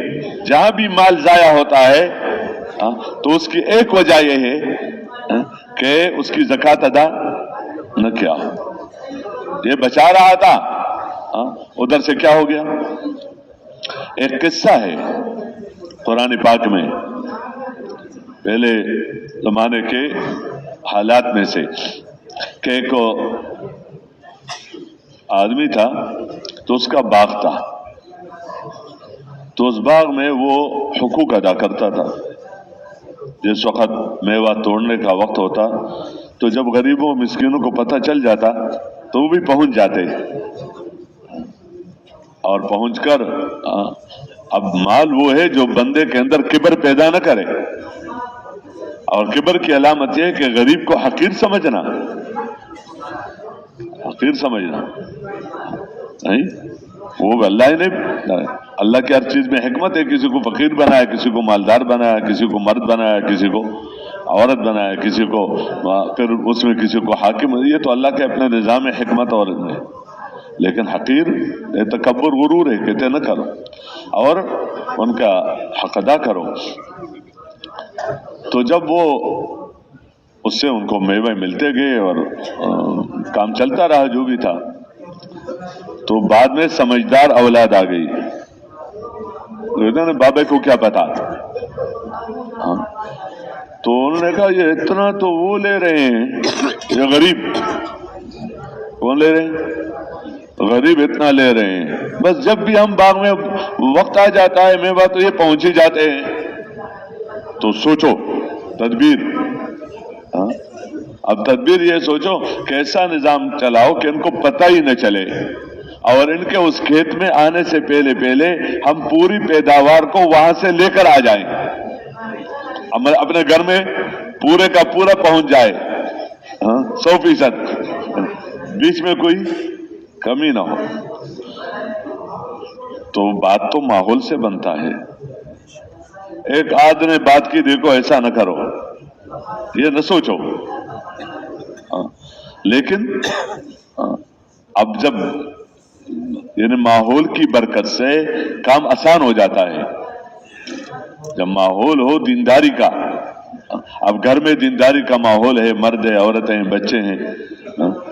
جہاں بھی مال ضائع ہوتا ہے تو اس کی ایک وجہ یہ ہے کہ اس کی زکوٰۃ ادا نہ کیا. یہ بچا رہا تھا ادھر سے کیا ہو گیا. ایک قصہ ہے قرآن پاک میں پہلے زمانے کے حالات میں سے کہ ایک آدمی تھا تو اس کا باغ تھا، تو اس باغ میں وہ حقوق ادا کرتا تھا. جس وقت میوہ توڑنے کا وقت ہوتا تو جب غریبوں مسکینوں کو پتہ چل جاتا تو وہ بھی پہنچ جاتے، اور پہنچ کر اب مال وہ ہے جو بندے کے اندر کبر پیدا نہ کرے. اور کبر کی علامت یہ ہے کہ غریب کو حقیر سمجھنا نہیں. وہ اللہ نے اللہ کی ہر چیز میں حکمت ہے. کسی کو فقیر بنایا، کسی کو مالدار بنایا، کسی کو مرد بنایا، کسی کو عورت بنایا، کسی کو پھر اس میں کسی کو حاکم. یہ تو اللہ کے اپنے نظام حکمت اور ہے. لیکن حقیر تکبر غرور ہے، کہتے نہ کرو اور ان کا حق ادا کرو. تو جب وہ اس سے ان کو میوے ملتے گئے اور کام چلتا رہا جو بھی تھا، تو بعد میں سمجھدار اولاد آ گئی. انہوں نے بابے کو کیا پتا، تو انہوں نے کہا یہ اتنا تو وہ لے رہے ہیں، یہ غریب کون لے رہے ہیں؟ غریب اتنا لے رہے ہیں. بس جب بھی ہم باغ میں وقت آ جاتا ہے میوہ تو یہ پہنچ ہی جاتے ہیں. تو سوچو تدبیر. اب تدبیر یہ سوچو کہ ایسا نظام چلاؤ کہ ان کو پتہ ہی نہ چلے، اور ان کے اس کھیت میں آنے سے پہلے ہم پوری پیداوار کو وہاں سے لے کر آ جائیں، اپنے گھر میں پورے کا پورا پہنچ جائے 100%، بیچ میں کوئی کمی نہ ہو. تو بات تو ماحول سے بنتا ہے. ایک آدھ نے بات کی دیکھو ایسا نہ کرو، یہ نہ سوچو. لیکن اب جب یعنی ماحول کی برکت سے کام آسان ہو جاتا ہے. جب ماحول ہو دینداری کا، اب گھر میں دینداری کا ماحول ہے، مرد ہے، عورتیں ہیں، بچے ہیں،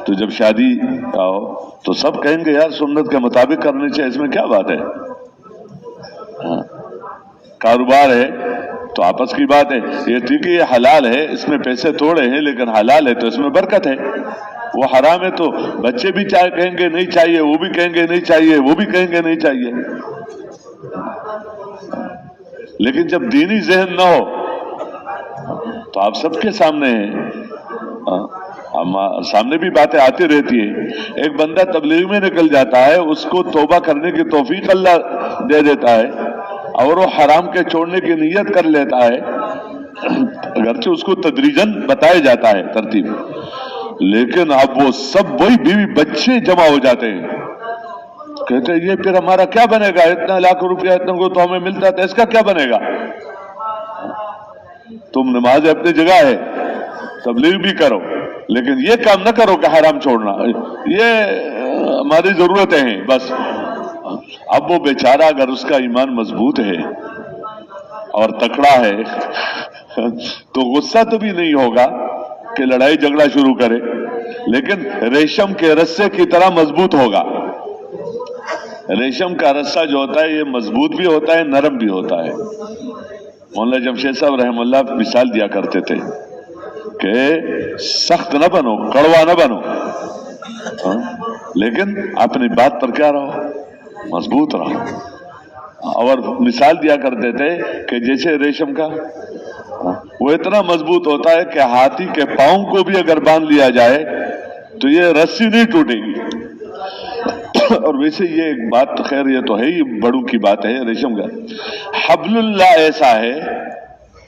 تو جب شادی آؤ تو سب کہیں گے یار سنت کے مطابق کرنی چاہیے، اس میں کیا بات ہے. کاروبار ہے تو آپس کی بات ہے، یہ ٹھیک ہے یہ حلال ہے، اس میں پیسے تھوڑے ہیں لیکن حلال ہے تو اس میں برکت ہے. وہ حرام ہے تو بچے بھی کہیں گے نہیں چاہیے، وہ بھی کہیں گے نہیں چاہیے، وہ بھی کہیں گے نہیں چاہیے. لیکن جب دینی ذہن نہ ہو تو آپ سب کے سامنے ہیں، سامنے بھی باتیں آتی رہتی ہیں. ایک بندہ تبلیغ میں نکل جاتا ہے، اس کو توبہ کرنے کی توفیق اللہ دے دیتا ہے اور وہ حرام کے چھوڑنے کی نیت کر لیتا ہے، اگرچہ اس کو تدریجاً بتایا جاتا ہے ترتیب، لیکن اب وہ سب وہی بیوی بچے جمع ہو جاتے ہیں. کہتے ہیں یہ پھر ہمارا کیا بنے گا، اتنا لاکھ روپیہ اتنا کو تو ہمیں ملتا تھا، اس کا کیا بنے گا. تم نماز اپنی جگہ ہے، تبلیغ بھی کرو، لیکن یہ کام نہ کرو کہ حرام چھوڑنا، یہ ہماری ضرورتیں ہیں بس. اب وہ بیچارہ اگر اس کا ایمان مضبوط ہے اور تکڑا ہے تو غصہ تو بھی نہیں ہوگا کہ لڑائی جھگڑا شروع کرے، لیکن ریشم کے رسے کی طرح مضبوط ہوگا. ریشم کا رسہ جو ہوتا ہے یہ مضبوط بھی ہوتا ہے، نرم بھی ہوتا ہے. مولانا جمشید صاحب رحم اللہ مثال دیا کرتے تھے کہ سخت نہ بنو، کڑوا نہ بنو، لیکن اپنی بات پر کیا رہو، مضبوط رہو. اور مثال دیا کرتے تھے کہ جیسے ریشم کا وہ اتنا مضبوط ہوتا ہے کہ ہاتھی کے پاؤں کو بھی اگر باندھ لیا جائے تو یہ رسی نہیں ٹوٹے گی. اور ویسے یہ ایک بات خیر یہ تو ہے ہی بڑوں کی بات ہے، ریشم کا حبل اللہ ایسا ہے،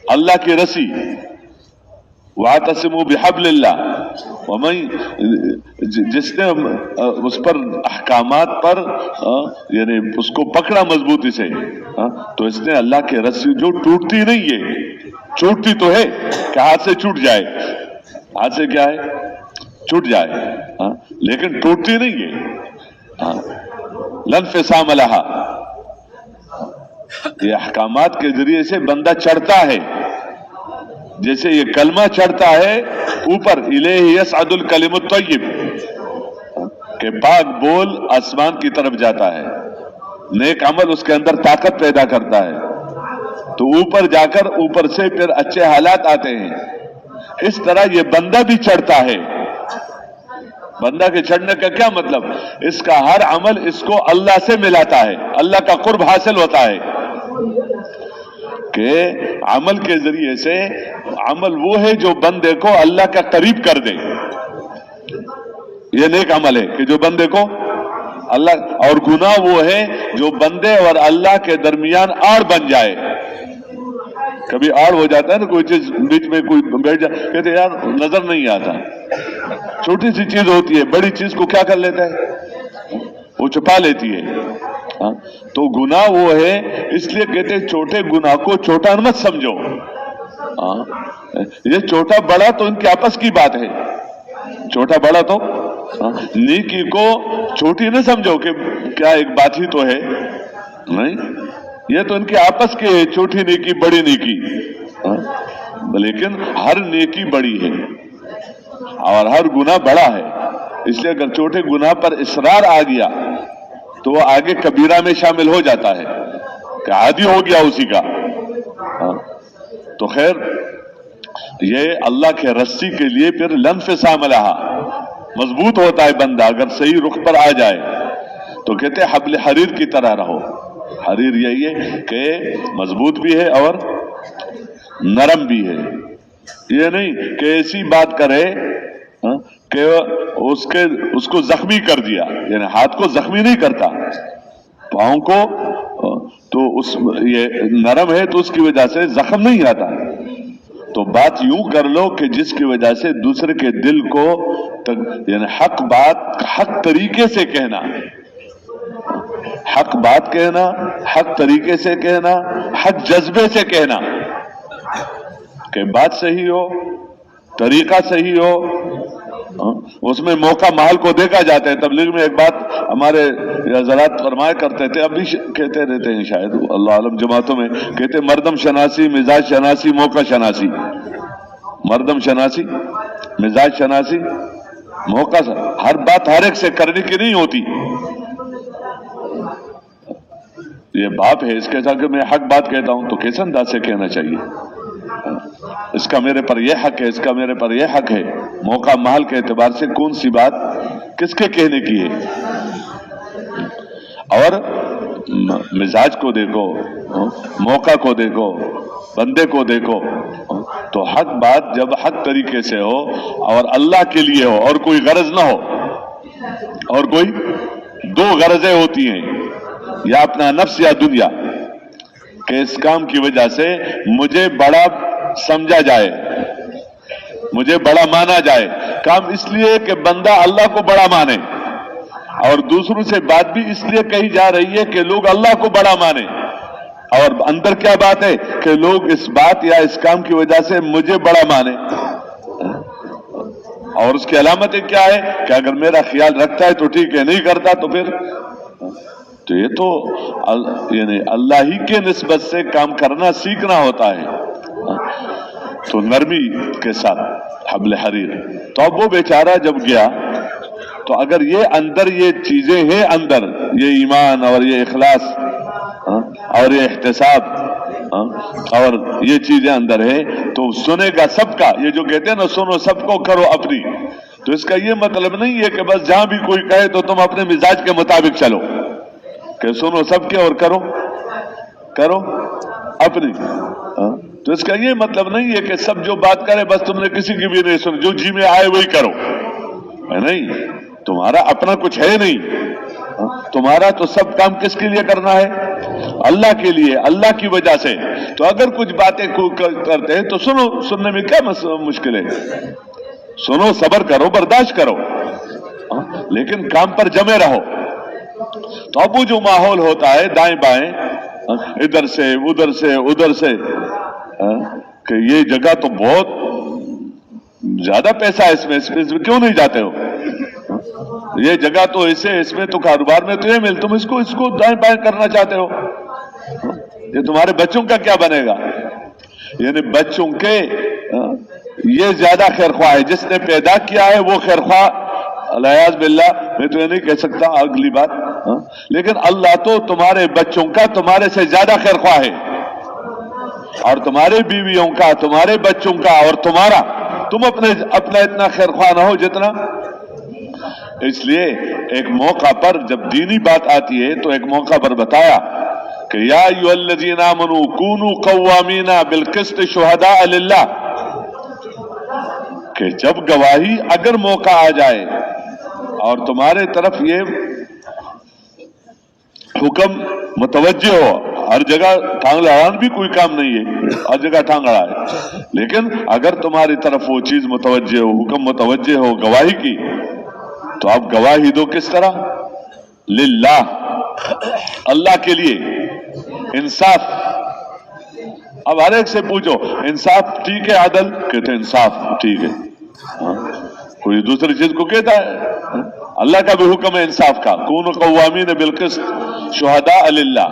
اللہ کی رسی، وَاعْتَصِمُوا بِحَبْلِ اللَّهِ، وَمَن جس نے اس پر احکامات پر یعنی اس کو پکڑا مضبوطی سے تو اس نے اللہ کی رسی جو ٹوٹتی نہیں ہے، چھوٹتی تو ہے کہ ہاتھ سے چھوٹ جائے، हाथ से क्या है, छूट जाए, हाँ, लेकिन टूटती नहीं है। हाँ, लन फिसाम लहा, ये अहकामात के जरिए से बंदा चढ़ता है, जैसे ये कलमा चढ़ता है ऊपर, इलेही यसअदुल कलिमुत तय्यिब, के पाक बोल आसमान की तरफ जाता है, नेक अमल उसके अंदर ताकत पैदा करता है, तो ऊपर जाकर ऊपर से फिर अच्छे हालात आते हैं। इस तरह ये बंदा भी चढ़ता है। बंदा के चढ़ने का क्या मतलब, इसका हर अमल इसको अल्लाह से मिलाता है, अल्लाह का कुर्ब हासिल होता है कि अमल के जरिए से, अमल वो है जो बंदे को अल्लाह का करीब कर दे। ये नेक अमल है कि जो बंदे को अल्लाह, और गुनाह वो है जो बंदे और अल्लाह के दरमियान आड़ बन जाए। कभी आड़ हो जाता है ना, कोई चीज बीच में कोई बैठ जाए, कहते यार नजर नहीं आता, छोटी सी चीज होती है, बड़ी चीज को क्या कर लेता है, वो छुपा लेती है। हाँ? तो गुनाह वो है, इसलिए कहते हैं छोटे गुनाह को छोटा मत समझो। हाँ? ये छोटा बड़ा तो इनके आपस की बात है, छोटा बड़ा तो, हाँ? नेकी को छोटी न समझो कि क्या एक बात ही तो है, नहीं, ये तो इनके आपस के है, छोटी नेकी बड़ी नेकी। हाँ? लेकिन हर नेकी बड़ी है और हर गुनाह बड़ा है, इसलिए अगर छोटे गुनाह पर इसरार आ गया तो वो आगे कबीरा में शामिल हो जाता है कि आदी हो गया उसी का। हाँ? तो खैर ये अल्लाह के रस्सी के लिए फिर लंफिसाम लहा, मजबूत होता है बंदा अगर सही रुख पर आ जाए। तो कहते हैं हब्ल हरीर की तरह रहो। हरीर यही है कि मजबूत भी है और नरम भी है। ये नहीं कि ऐसी बात करे कि उसको जख्मी कर दिया, यानी हाथ को जख्मी नहीं करता, पांव को तो उस ये नरम है तो उसकी वजह से जख्म नहीं आता। तो बात यूं कर लो कि जिसकी वजह से दूसरे के दिल को यानी हक बात हक तरीके से कहना, हक बात कहना, हक तरीके से कहना, हक जज्बे से कहना कि बात सही हो, तरीका सही हो। उसमें मौका माल को देखा जाता है। तबलीग में एक बात हमारे हज़रात फरमाया करते थे, अभी कहते रहते हैं शायद, अल्लाह आलम, जमातों में कहते मर्दम शनासी, मिजाज शनासी, मौका शनासी। मर्दम शनासी, मिजाज शनासी, मौका सा। हर बात हर एक से करने की नहीं होती। ये बाप है, इसके साथ मैं हक बात कहता हूं तो किस अंदाज से कहना चाहिए, इसका मेरे पर यह हक है, इसका मेरे पर यह हक है। मौका महल के एतबार से कौन सी बात किसके कहने की है। और मिजाज को देखो, मौका को देखो, बंदे को देखो। तो हक बात जब हक तरीके से हो और अल्लाह के लिए हो और कोई गरज ना हो, और कोई दो गरजें होती हैं, या अपना नफ्स या दुनिया, कि इस काम की वजह से मुझे बड़ा समझा जाए, मुझे बड़ा माना जाए। काम इसलिए कि बंदा अल्लाह को बड़ा माने, और दूसरों से बात भी इसलिए कही जा रही है कि लोग अल्लाह को बड़ा माने। और अंदर क्या बात है कि लोग इस बात या इस काम की वजह से मुझे बड़ा माने। और उसकी अलामतें क्या है कि अगर मेरा ख्याल रखता है तो ठीक है, नहीं करता तो फिर, तो ये तो यानी अल्लाह ही के निस्बत से काम करना सीखना होता है। तो नरमी के साथ हब्ल हरीर। तो अब वो बेचारा जब गया, तो अगर ये अंदर ये चीजें हैं, अंदर ये ईमान और ये इखलास और ये एहतिसाब और ये चीजें अंदर है, तो सुनेगा सबका। ये जो कहते हैं ना, सुनो सबको करो अपनी, तो इसका ये मतलब नहीं है कि बस जहां भी कोई कहे तो तुम अपने मिजाज के मुताबिक चलो, कि सुनो सबके और करो अपनी। तो इसका ये मतलब नहीं है कि सब जो बात करे बस तुमने किसी की भी नहीं सुनी, जो जी में आए वही करो, है नहीं। तुम्हारा अपना कुछ है नहीं, तुम्हारा तो सब काम किसके लिए करना है, अल्लाह के लिए, अल्लाह की वजह से। तो अगर कुछ बातें करते हैं तो सुनो, सुनने में क्या मुश्किल है, सुनो, सब्र करो, बर्दाश्त करो, लेकिन काम पर जमे रहो। तो अब वो जो माहौल होता है दाएं बाएं, इधर से उधर से कि ये जगह तो बहुत ज्यादा पैसा है इसमें क्यों नहीं जाते हो? ये जगह तो ऐसे, इसमें तो कारोबार में तो ये मिल, तुम इसको दाएं बाएं करना चाहते हो, ये तुम्हारे बच्चों का क्या बनेगा? यानी बच्चों के ये ज्यादा खैरख्वाह है, जिसने पैदा किया है वो खैरख्वाह, अलियाज़ बिल्लाह, मैं तो ये नहीं कह सकता अगली बात, लेकिन अल्लाह तो तुम्हारे बच्चों का तुम्हारे से ज्यादा खैरख्वाह है, और तुम्हारे बीवियों का, तुम्हारे बच्चों का और तुम्हारा, तुम अपना इतना खैरख्वाह ना हो जितना। इसलिए एक मौका पर जब दीनी बात आती है तो एक मौका पर बताया कि या अय्युहल्लज़ीना आमनू कूनू क़व्वामीना बिलक़िस्त शुहदाअ लिल्लाह, कि जब गवाही अगर मौका आ जाए और तुम्हारे तरफ ये हुक्म मुतवज्जे हो, हर जगह टांग लड़ाना भी कोई काम नहीं है, हर जगह टांग लड़ाए, लेकिन अगर तुम्हारी तरफ वो चीज मुतवज्जे हो, हुक्म मुतवज्जे हो गवाही की, तो आप गवाही दो किस तरह? लिल्लाह, अल्लाह के लिए, इंसाफ। अब हर एक से पूछो इंसाफ ठीक है आदल, कहते इंसाफ ठीक है, कोई दूसरी चीज को कहता है? अल्लाह का भी हुक्म है इंसाफ का, कूनू क़व्वामीन बिलक़िस्त शुहदाअ लिल्लाह।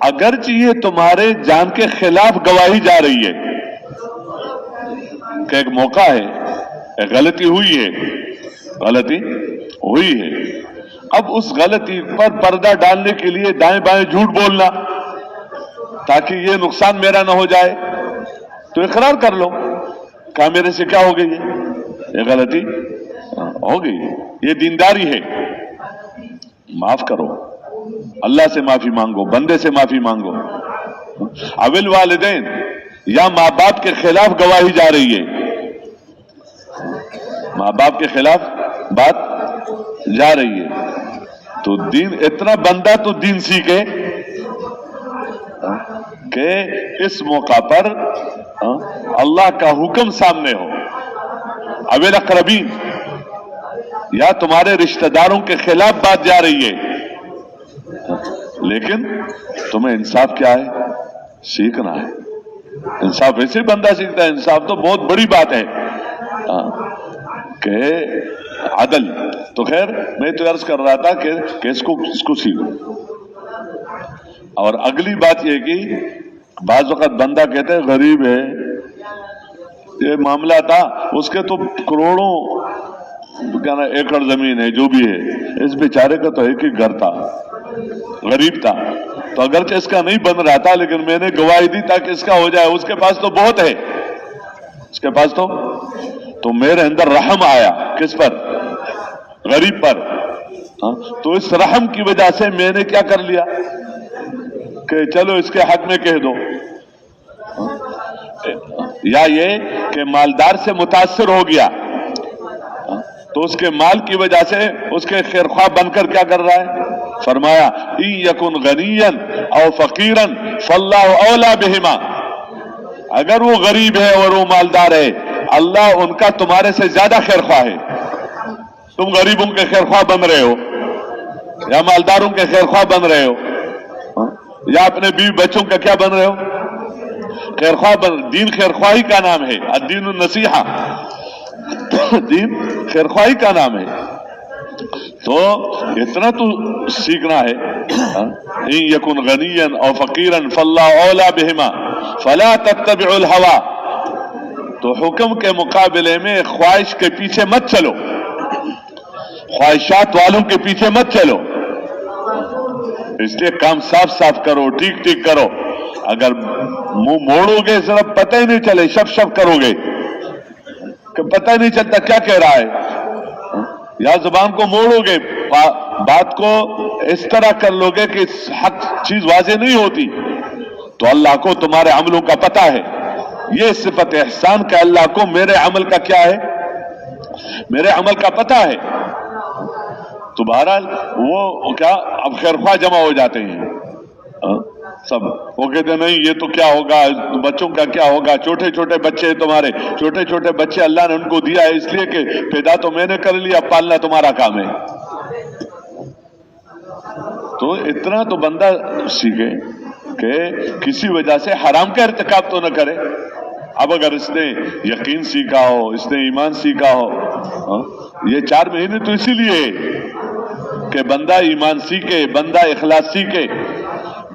अगर चाहिए तुम्हारे जान के खिलाफ गवाही जा रही है कि एक मौका है, एक गलती हुई है, गलती हुई है, अब उस गलती पर पर्दा डालने के लिए दाएं बाएं झूठ बोलना ताकि ये नुकसान मेरा ना हो जाए, तो इकरार कर लो, कहा मेरे से क्या हो गई है, ये गलती हो गई, ये दीनदारी है, माफ करो, अल्लाह से माफी मांगो, बंदे से माफी मांगो। अविल वालिदैन, या माँ बाप के खिलाफ गवाही जा रही है, माँ बाप के खिलाफ बात जा रही है, तो दीन, इतना बंदा तो दीन सीखे कि इस मौका पर अल्लाह का हुक्म सामने हो। अविल अक़रबीन, या तुम्हारे रिश्तेदारों के खिलाफ बात जा रही है, लेकिन तुम्हें इंसाफ क्या है? सीखना है। इंसाफ ऐसे बंदा सीखता है, इंसाफ तो बहुत बड़ी बात है कि अदल। तो खैर मैं तो अर्ज कर रहा था कि इसको सीखो। और अगली बात यह कि बाज वक़्त बंदा कहते हैं गरीब है, ये मामला था, उसके तो करोड़ों क्या ना एकड़ जमीन है, जो भी है, इस बेचारे का तो एक ही घर था, गरीब था, तो अगरचे इसका नहीं बन रहा था, लेकिन मैंने गवाही दी ताकि इसका हो जाए, उसके पास तो बहुत है, उसके पास तो मेरे अंदर रहम आया, किस पर? गरीब पर। तो इस रहम की वजह से मैंने क्या कर लिया कि चलो इसके हक में कह दो, या ये कि मालदार से मुतासिर हो गया तो उसके माल की वजह से उसके खैरख्वाह बनकर क्या कर रहा है? फरमाया इन यकुन गनियन औ फकीरन फल्लाहु औला बिहिमा, अगर वो गरीब है और वो मालदार है, अल्लाह उनका तुम्हारे से ज्यादा खैरख्वाह है। तुम गरीबों के खैरख्वाह बन रहे हो या मालदारों के खैरख्वाह बन रहे हो, या अपने बीवी बच्चों का क्या बन रहे हो? खैरख्वाह बन। दीन खैरख्वाही का नाम है, अद्दीन नसीहा, दीन खैरख्वाही का नाम है। तो इतना तो सीखना है, इन यकुन गनियन और फकीरन फल्लाहु औला बिहिमा फला तत्तबिउल हवा, तो हुक्म के मुकाबले में ख्वाहिश के पीछे मत चलो, ख्वाहिशात वालों के पीछे मत चलो। इसलिए काम साफ साफ करो, ठीक ठीक करो। अगर मुंह मोड़ोगे सिर्फ पता ही नहीं चले, शब करोगे कि पता ही नहीं चलता क्या कह रहा है, या जुबान को मोड़ोगे, बात को इस तरह कर लोगे कि हक चीज वाज़ेह नहीं होती, तो अल्लाह को तुम्हारे अमलों का पता है। ये सिफत एहसान का अल्लाह को मेरे अमल का क्या है, मेरे अमल का पता है। तो बहरहाल वो क्या, अब खैरख्वाह जमा हो जाते हैं सब, वो कहते नहीं ये तो क्या होगा, बच्चों का क्या होगा, छोटे छोटे बच्चे तुम्हारे, छोटे छोटे बच्चे अल्लाह ने उनको दिया है इसलिए कि पैदा तो मैंने कर लिया, पालना तुम्हारा काम है। तो इतना तो बंदा सीखे कि किसी वजह से हराम का इर्तिकाब तो न करे, اب اگر اس نے یقین سیکھا ہو, اس نے ایمان سیکھا ہو, یہ 4 مہینے تو اسی لیے کہ بندہ ایمان سیکھے, بندہ اخلاص سیکھے,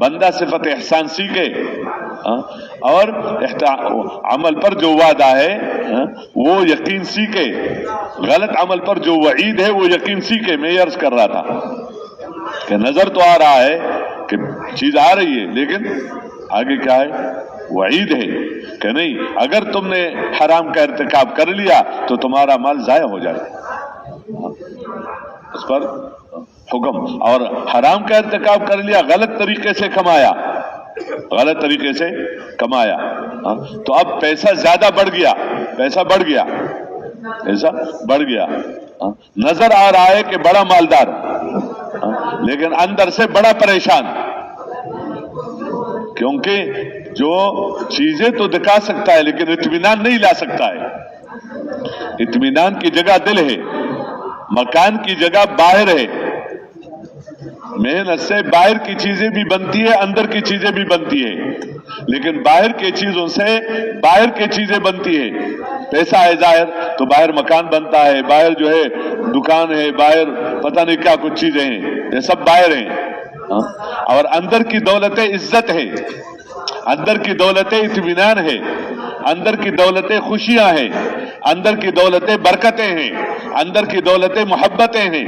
بندہ صفت احسان سیکھے, اور عمل پر جو وعدہ ہے وہ یقین سیکھے, غلط عمل پر جو وعید ہے وہ یقین سیکھے. میں یہ عرض کر رہا تھا کہ نظر تو آ رہا ہے کہ چیز آ رہی ہے, لیکن آگے کیا ہے؟ وعید ہے کہ نہیں, اگر تم نے حرام کا ارتکاب کر لیا تو تمہارا مال ضائع ہو جائے, اس پر حکم. اور حرام کا ارتکاب کر لیا, غلط طریقے سے کمایا, غلط طریقے سے کمایا, تو اب پیسہ زیادہ بڑھ گیا, پیسہ بڑھ گیا, پیسہ بڑھ گیا, نظر آ رہا ہے کہ بڑا مالدار, لیکن اندر سے بڑا پریشان, کیونکہ جو چیزیں تو دکھا سکتا ہے لیکن اطمینان نہیں لا سکتا ہے. اطمینان کی جگہ دل ہے, مکان کی جگہ باہر ہے. محنت سے باہر کی چیزیں بھی بنتی ہے, اندر کی چیزیں بھی بنتی ہے, لیکن باہر کی چیزوں سے باہر کی چیزیں بنتی ہے. پیسہ ہے ظاہر تو باہر مکان بنتا ہے, باہر جو ہے دکان ہے, باہر پتہ نہیں کیا کچھ چیزیں ہیں, یہ سب باہر ہیں. اور اندر کی دولت عزت ہے, اندر کی دولت اطمینان ہے, اندر کی دولت خوشیاں ہیں, اندر کی دولت برکتیں ہیں, اندر کی دولت محبتیں ہیں.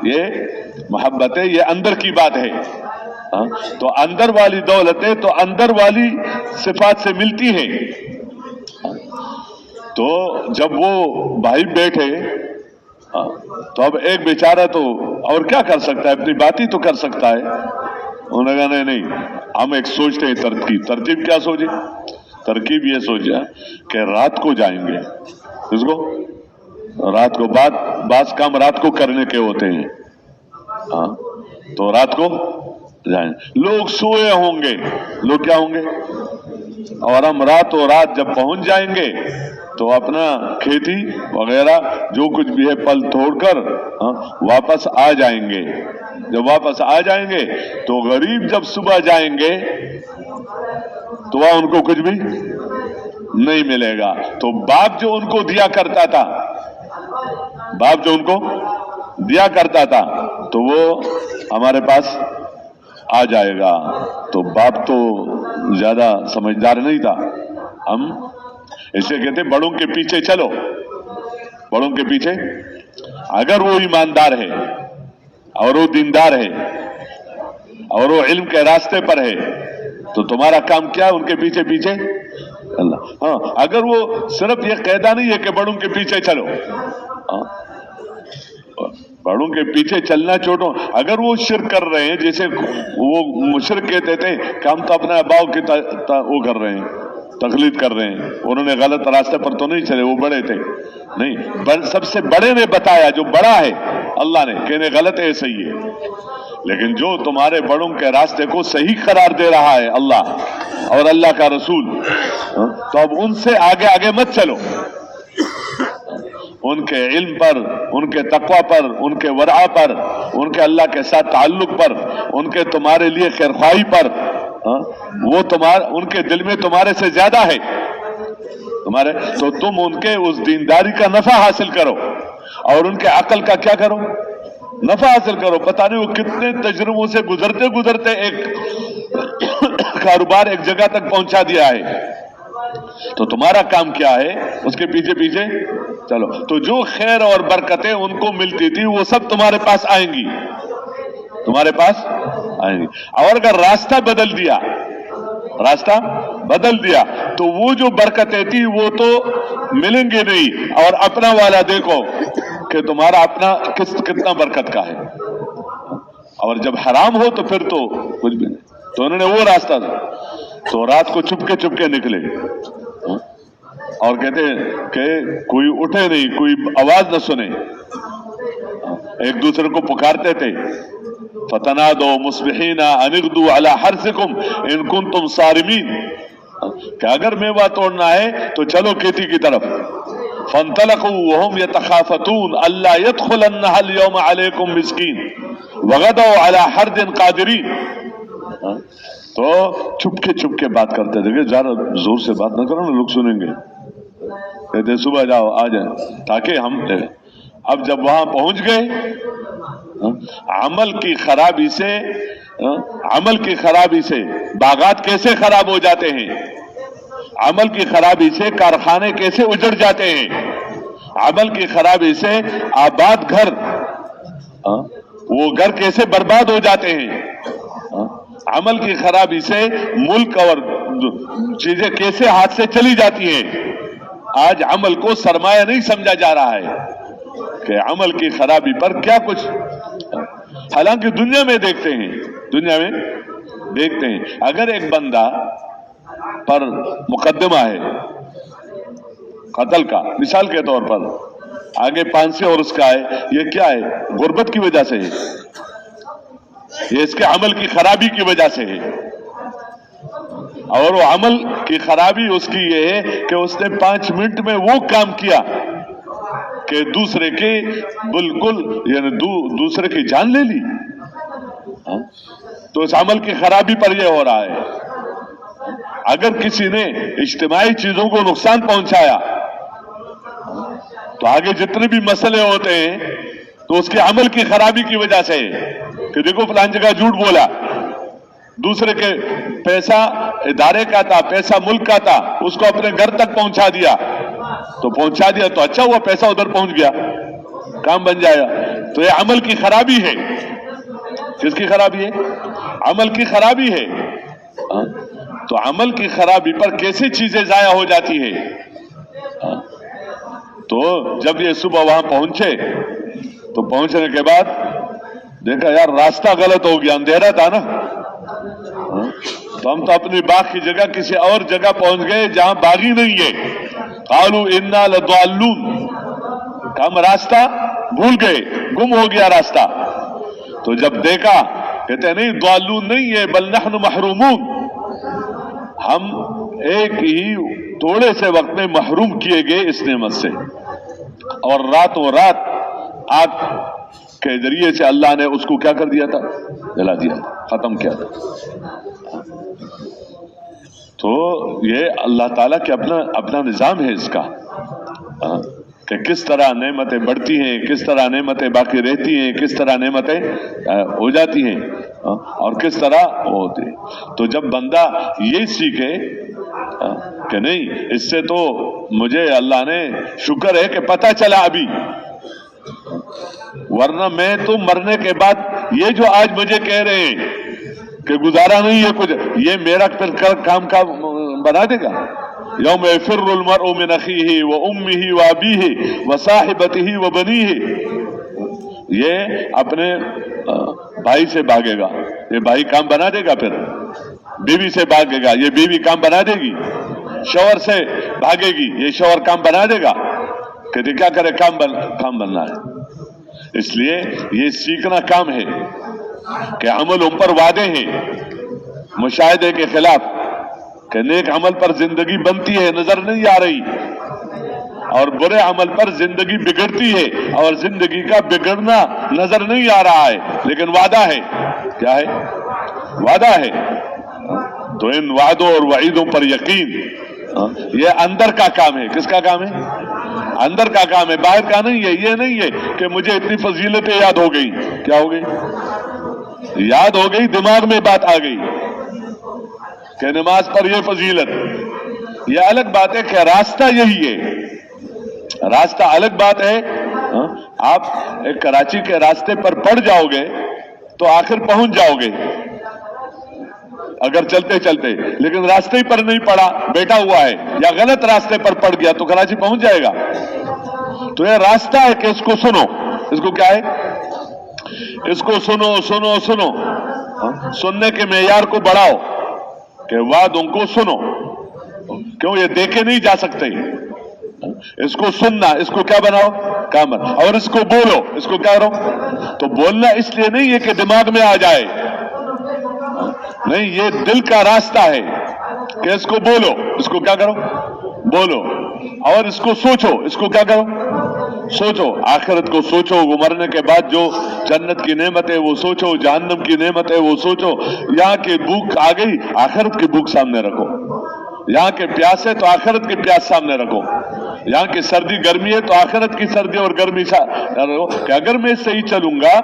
یہ محبتیں, یہ اندر کی بات ہے. تو اندر والی دولتیں تو اندر والی صفات سے ملتی ہیں. تو جب وہ بھائی بیٹھے تو اب ایک بیچارہ تو اور کیا کر سکتا ہے, اپنی بات ہی تو کر سکتا ہے. انہوں نے کہا نہیں, ہم ایک سوچتے ہیں ترتیب. ترتیب کیا سوچے؟ ترکیب یہ سوچا کہ رات کو جائیں گے. اس کو رات کو, بعض کام رات کو کرنے کے ہوتے ہیں, تو رات کو جائیں. لوگ سوئے ہوں گے, لوگ کیا ہوں گے, اور ہم راتوں رات جب پہنچ جائیں گے تو اپنا کھیتی وغیرہ جو کچھ بھی ہے پل توڑ کر واپس آ جائیں گے. جب واپس آ جائیں گے تو غریب جب صبح جائیں گے تو وہاں ان کو کچھ بھی نہیں ملے گا. تو باپ جو ان کو دیا کرتا تھا, باپ جو ان کو دیا کرتا تھا تو وہ ہمارے پاس آ جائے گا. تو باپ تو زیادہ سمجھدار نہیں تھا. ہم اسے کہتے بڑوں کے پیچھے چلو, بڑوں کے پیچھے. اگر وہ ایماندار ہے اور وہ دیندار ہے اور وہ علم کے راستے پر ہے تو تمہارا کام کیا ہے؟ ان کے پیچھے پیچھے اللہ. اگر وہ صرف یہ قاعدہ نہیں ہے کہ بڑوں کے پیچھے چلو, بڑوں کے پیچھے چلنا چھوڑو. اگر وہ شرک کر رہے ہیں, جیسے وہ مشرک کہتے تھے کہ ہم تو اپنے اباؤ کی وہ کر رہے ہیں, تقلید کر رہے ہیں, انہوں نے غلط راستے پر تو نہیں چلے, وہ بڑے تھے. نہیں, سب سے بڑے نے بتایا, جو بڑا ہے اللہ نے, کہنے غلط ہے صحیح ہے. لیکن جو تمہارے بڑوں کے راستے کو صحیح قرار دے رہا ہے اللہ اور اللہ کا رسول, تو اب ان سے آگے آگے مت چلو. ان کے علم پر, ان کے تقوی پر, ان کے ورع پر, ان کے اللہ کے ساتھ تعلق پر, ان کے تمہارے لیے خیرخواہی پر, وہ ان کے دل میں تمہارے سے زیادہ ہے تمہارے. تو تم ان کے اس دینداری کا نفع حاصل کرو اور ان کے عقل کا کیا کرو, نفع حاصل کرو. پتہ نہیں وہ کتنے تجربوں سے گزرتے گزرتے ایک کاروبار ایک جگہ تک پہنچا دیا ہے. تو تمہارا کام کیا ہے, اس کے پیچھے پیچھے چلو. تو جو خیر اور برکتیں ان کو ملتی تھی وہ سب تمہارے پاس آئیں گی, تمہارے پاس آئیں گی. اور اگر راستہ بدل دیا, راستہ بدل دیا تو وہ جو برکتیں تھی وہ تو ملیں گے نہیں. اور اپنا والا دیکھو کہ تمہارا اپنا کتنا برکت کا ہے, اور جب حرام ہو تو پھر تو کچھ بھی نہیں. تو انہوں نے وہ راستہ دیا, تو رات کو چپ کے نکلے اور کہتے کہ کوئی اٹھے نہیں, کوئی آواز نہ سنے. ایک دوسرے کو پکارتے تھے, فتنادوا مصبحین ان اغدوا علی حرثکم ان کنتم صارمین, کہ اگر میوہ توڑنا ہے تو چلو کھیتی کی طرف. فانطلقوا وهم يتخافتون الا يدخلنها اليوم عليكم مسكين وغدوا على حرد قادرين. तो चुपके बात करते थे कि ज्यादा जोर से बात ना करो ना, लोग सुनेंगे। कहते सुबह जाओ आ जाए ताकि हम। अब जब वहां पहुंच गए, अमल की खराबी से बागात कैसे खराब हो जाते हैं, अमल की खराबी से कारखाने कैसे उजड़ जाते हैं, अमल की खराबी से आबाद घर, वो घर कैसे बर्बाद हो जाते हैं, अमल की खराबी से मुल्क और चीजें कैसे हाथ से चली जाती हैं। आज अमल को सरमाया नहीं समझा जा रहा है कि अमल की खराबी पर क्या कुछ, हालांकि दुनिया में देखते हैं अगर एक बंदा पर मुकदमा है कत्ल का, मिसाल के तौर पर आगे 5 से और उसका है, ये क्या है, गुर्बत की वजह से है, ये इसके अमल की खराबी की वजह से है। और वो अमल की खराबी उसकी ये है कि उसने 5 मिनट में वो काम किया कि दूसरे के बिल्कुल यानी दूसरे की जान ले ली। तो इस अमल की खराबी पर यह हो रहा है। अगर किसी ने इज्तिमाई चीजों को नुकसान पहुंचाया तो आगे जितने भी मसले होते हैं तो उसके अमल की खराबी की वजह से कि देखो फलान जगह झूठ बोला, दूसरे के पैसा इदारे का था, पैसा मुल्क का था, उसको अपने घर तक पहुंचा दिया तो अच्छा हुआ, पैसा उधर पहुंच गया, काम बन जाएगा। तो ये अमल की खराबी है। किसकी खराबी है? अमल की खराबी है। तो अमल की खराबी पर कैसे चीजें जाया हो जाती है। तो जब ये सुबह वहां पहुंचे तो पहुंचने के बाद देखा यार रास्ता गलत हो गया, अंधेरा था ना। तो हम तो अपनी बाग की जगह किसी और जगह पहुंच गए जहां बागी नहीं है। कालू इन्ना लद्दाल्लून, हम रास्ता भूल गए, गुम हो गया रास्ता। तो जब देखा कहते नहीं द्वाल्लून नहीं है बल नहनु महरूमून, हम एक ही थोड़े से वक्त में महरूम किए गए इस नेमत से। और रातों रात आग के जरिए से अल्लाह ने उसको क्या कर दिया था, जला दिया था, खत्म किया था। तो ये अल्लाह ताला के अपना निजाम है इसका, कि किस तरह नेमतें बढ़ती हैं, किस तरह नेमतें बाकी रहती हैं, किस तरह नेमतें हो जाती हैं और किस तरह होती है। तो जब बंदा ये सीखे कि नहीं, इससे तो मुझे अल्लाह ने शुक्र है कि पता चला अभी, वरना मैं तो मरने के बाद ये जो आज मुझे कह रहे हैं कि गुजारा नहीं है कुछ, ये मेरा फिर काम का बना देगा। यौम यफिर्रुल मर्उ मिन अखीही व उम्मिही व अबीही व साहिबतिही व बनीही, ये अपने भाई से भागेगा, ये भाई काम बना देगा। फिर बीवी से भागेगा, ये बीवी काम बना देगी। शौहर से भागेगी, ये शौहर काम बना देगा। कहते क्या करे, काम बनना है। इसलिए ये सीखना काम है कि अमल उन पर वादे हैं मुशाहिदे के खिलाफ, कि नेक अमल पर जिंदगी बनती है, नजर नहीं आ रही, और बुरे अमल पर जिंदगी बिगड़ती है और जिंदगी का बिगड़ना नजर नहीं आ रहा है, लेकिन वादा है। क्या है? वादा है। तो इन वादों और वईदों पर यकीन, ये अंदर का काम है। किसका काम है? अंदर का काम है, बाहर का नहीं है। ये नहीं है कि मुझे इतनी फजीलतें याद हो गई। क्या हो गई? याद हो गई, दिमाग में बात आ गई कि नमाज पर यह फजीलत। यह अलग बात है कि रास्ता यही है, रास्ता अलग बात है। आप एक कराची के रास्ते पर पड़ जाओगे तो आखिर पहुंच जाओगे अगर चलते चलते, लेकिन रास्ते ही पर नहीं पड़ा, बैठा हुआ है या गलत रास्ते पर पड़ गया तो कराची पहुंच जाएगा। तो यह रास्ता है कि इसको सुनो। इसको क्या है? इसको सुनो सुनो सुनो। सुनने के मेयार को बढ़ाओ कि वादों को सुनो। क्यों? ये देखे नहीं जा सकते। इसको सुनना, इसको क्या बनाओ? काम बनाओ। और इसको बोलो, इसको क्या करो? तो बोलना इसलिए नहीं है कि दिमाग में आ जाए, नहीं, ये दिल का रास्ता है कि इसको बोलो, इसको क्या करो? बोलो। और इसको सोचो, इसको क्या करो? सोचो, आखिरत को सोचो, वो मरने के बाद जो जन्नत की नेमत है वो सोचो, जहन्नम की नेमत है वो सोचो। यहाँ की भूख आ गई, आखिरत की भूख सामने रखो। यहाँ के प्यास है तो आखिरत की प्यास सामने रखो। यहाँ की सर्दी गर्मी है तो आखिरत की सर्दी और गर्मी रखो कि अगर मैं सही चलूंगा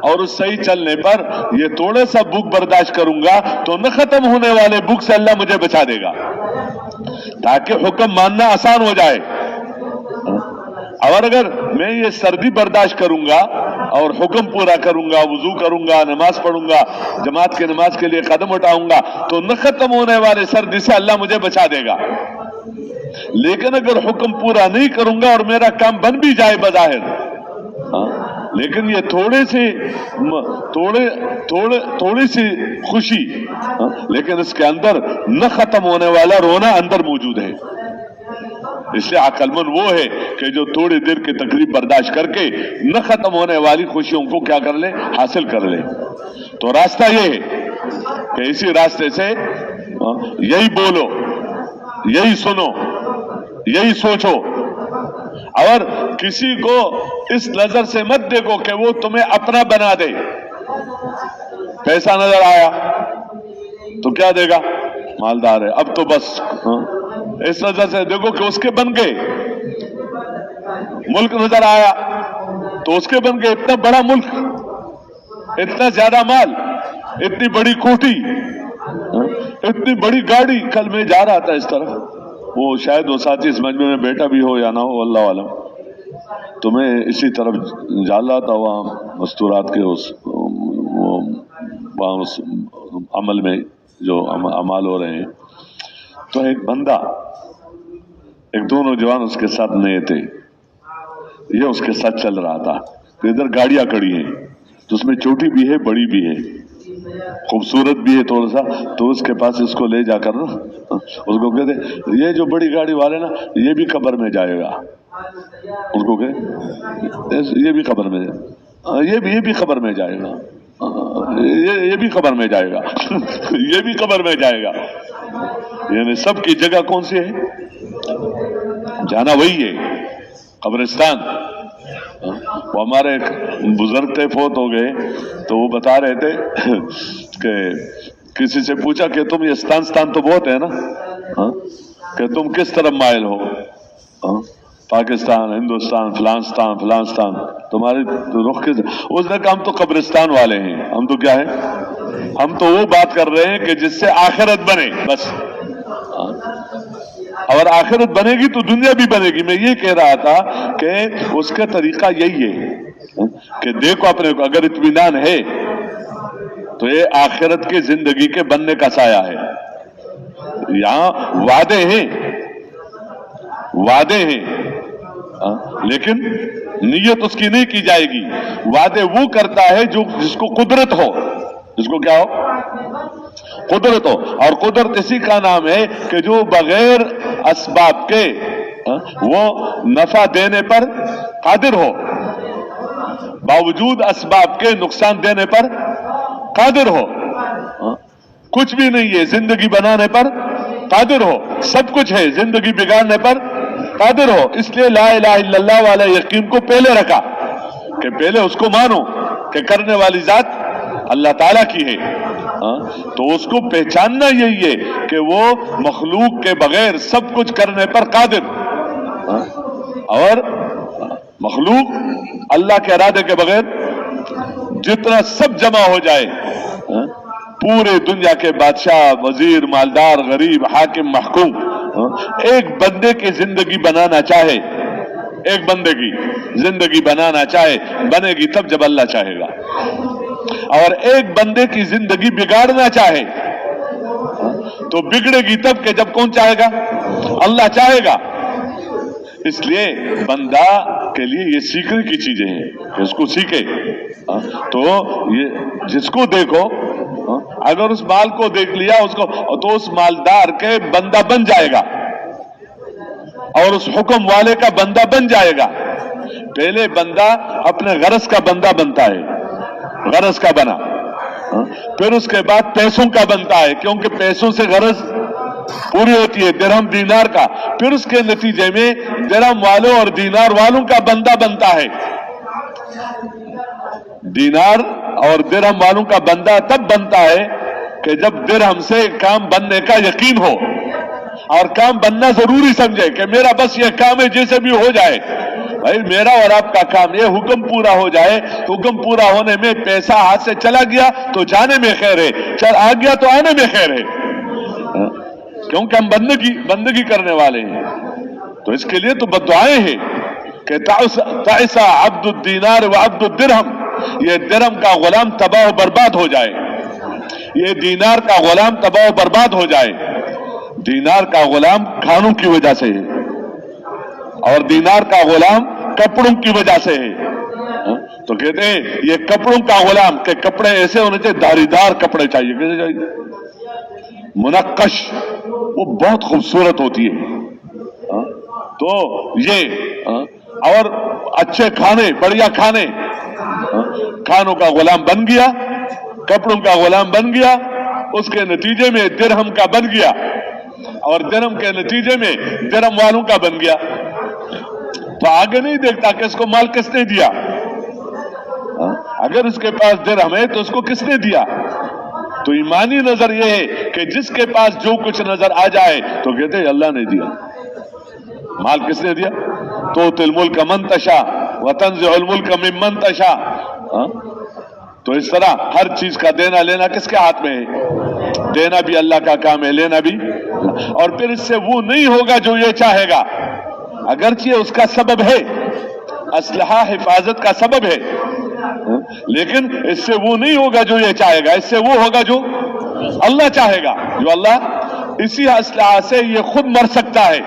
और उस सही चलने पर ये थोड़े सा भूख बर्दाश्त करूंगा तो न खत्म होने वाले भूख से अल्लाह मुझे बचा देगा, ताकि हुक्म मानना आसान हो जाए। और अगर मैं ये सर्दी बर्दाश्त करूंगा और हुक्म पूरा करूंगा, वुजू करूंगा, नमाज पढ़ूंगा, जमात की नमाज के लिए कदम उठाऊंगा, तो न खत्म होने वाले सर्दी से अल्लाह मुझे बचा देगा। लेकिन अगर हुक्म पूरा नहीं करूंगा और मेरा काम बन भी जाए बजाहिर, लेकिन ये थोड़ी सी खुशी, लेकिन इसके अंदर न खत्म होने वाला रोना अंदर मौजूद है। इसलिए अक्लमंद वो है कि जो थोड़ी देर की तकलीफ बर्दाश्त करके न खत्म होने वाली खुशियों को क्या कर ले, हासिल कर ले। तो रास्ता ये है कि इसी रास्ते से यही बोलो, यही सुनो, यही सोचो, और किसी को इस नजर से मत देखो कि वो तुम्हें अपना बना दे। पैसा नजर आया तो क्या देगा, मालदार है, अब तो बस इस नजर से देखो कि उसके बन गए। मुल्क नजर आया तो उसके बन गए, इतना बड़ा मुल्क, इतना ज्यादा माल, इतनी बड़ी कोठी, इतनी बड़ी गाड़ी। कल मैं जा रहा था इस तरफ, वो शायद वो साथी इस मजमे में बैठा भी हो या ना हो, अल्लाह आलम, तो मैं इसी तरफ जा रहा था, वहाँ मस्तूरात के उस अमल में जो अमाल हो रहे हैं, तो एक बंदा, एक दो नौजवान उसके साथ नए थे, ये उसके साथ चल रहा था। तो इधर गाड़ियां खड़ी हैं, तो उसमें छोटी भी है, बड़ी भी है, खूबसूरत भी है थोड़ा सा। तो उसके पास इसको ले जाकर ना उसको कहते, ये जो बड़ी गाड़ी वाले ना, ये भी कब्र में जाएगा। उसको कहे ये भी कब्र में, ये भी कब्र में जाएगा, ये भी कब्र में जाएगा ये भी कब्र में जाएगा। यानी सबकी जगह कौन सी है, जाना वही है, कब्रिस्तान। वो हमारे एक बुजुर्ग थे, फोत हो गए, तो वो बता रहे थे कि किसी से पूछा कि तुम ये स्थान तो बहुत है ना, कि तुम किस तरफ माइल हो, पाकिस्तान, हिंदुस्तान, फलास्तान, तुम्हारी रुख किस? उसने कहा हम तो कब्रिस्तान वाले हैं। हम तो क्या है, हम तो वो बात कर रहे हैं कि जिससे आखिरत बने बस। और आखिरत बनेगी तो दुनिया भी बनेगी। मैं ये कह रहा था कि उसका तरीका यही है कि देखो अपने को, अगर इत्मीनान है तो ये आखिरत की जिंदगी के बनने का साया है। यहां वादे हैं, लेकिन नीयत उसकी नहीं की जाएगी। वादे वो करता है जो जिसको कुदरत हो, जिसको क्या हो, कुदरत हो। और कुदरत इसी का नाम है कि जो बगैर असबाब के वो नफा देने पर कादिर हो, बावजूद असबाब के नुकसान देने पर कादिर हो। कुछ भी नहीं है, जिंदगी बनाने पर कादिर हो, सब कुछ है, जिंदगी बिगाड़ने पर कादिर हो। इसलिए ला इलाहा इल्लल्लाह वाला यकीन को पहले रखा कि पहले उसको मानो कि करने वाली जात अल्लाह ताला की है। तो उसको पहचानना यही है कि वो मखलूक के बगैर सब कुछ करने पर कादिर, और मखलूक अल्लाह के इरादे के बगैर जितना सब जमा हो जाए, पूरे दुनिया के बादशाह, वजीर, मालदार, गरीब, हाकिम, महकूम, एक बंदे की जिंदगी बनाना चाहे, एक बंदे की जिंदगी बनाना चाहे, बनेगी तब जब अल्लाह चाहेगा। और एक बंदे की जिंदगी बिगाड़ना चाहे तो बिगड़ेगी तब के जब कौन चाहेगा, अल्लाह चाहेगा। इसलिए बंदा के लिए ये सीखने की चीजें हैं, इसको सीखे। तो ये जिसको देखो, अगर उस माल को देख लिया उसको, तो उस मालदार के बंदा बन जाएगा और उस हुक्म वाले का बंदा बन जाएगा। पहले बंदा अपने गरज का बंदा बनता है, गरज का बना, फिर उसके बाद पैसों का बनता है, क्योंकि पैसों से गरज पूरी होती है दिरहम दीनार का, फिर उसके नतीजे में दिरहम वालों और दीनार वालों का बंदा बनता है। दीनार और दिरहम वालों का बंदा तब बनता है कि जब दिरहम से काम बनने का यकीन हो और काम बनना जरूरी समझे कि मेरा बस ये काम है, जैसे भी हो जाए। भाई मेरा और आपका काम ये हुक्म पूरा हो जाए, हुक्म पूरा होने में पैसा हाथ से चला गया तो जाने में खैर है, चल आ गया तो आने में खैर है, क्योंकि हम बंदगी करने वाले हैं। तो इसके लिए तो बददुआएं हैं कि ताइसा अब्दुद दीनार व अब्दुद दिरहम, ये दिरहम का गुलाम तबाह बर्बाद हो जाए, ये दीनार का गुलाम तबाह बर्बाद हो जाए। दीनार का गुलाम खानों की वजह से है और दीनार का गुलाम कपड़ों की वजह से है। तो कहते हैं ये कपड़ों का गुलाम के कपड़े ऐसे होने चाहिए, धारीदार कपड़े चाहिए, कैसे चाहिए, मुनक्कश, वो बहुत खूबसूरत होती है। तो ये और अच्छे खाने, बढ़िया खाने, खानों का गुलाम बन गया, कपड़ों का गुलाम बन गया, उसके नतीजे में दिरहम का बन गया और दिरहम के नतीजे में दिरहम वालों का बन गया। तो आगे नहीं देखता कि इसको माल किसने दिया, अगर उसके पास दिरहम है तो उसको किसने दिया। तो ईमानी नजर यह है कि जिसके पास जो कुछ नजर आ जाए तो कहते हैं अल्लाह ने दिया। माल किसने दिया, तो तिल मुल्क मन तशा व तंज़िउल मुल्क मिम्मन तशा। तो इस तरह हर चीज का देना लेना किसके हाथ में है, देना भी अल्लाह का काम है, लेना भी। और फिर इससे वो नहीं होगा जो ये चाहेगा, अगरचे उसका सबब है, असलहा हिफाजत का सबब है, लेकिन इससे वो नहीं होगा जो ये चाहेगा, इससे वो होगा जो अल्लाह चाहेगा। जो अल्लाह, इसी असलहा से ये खुद मर सकता है,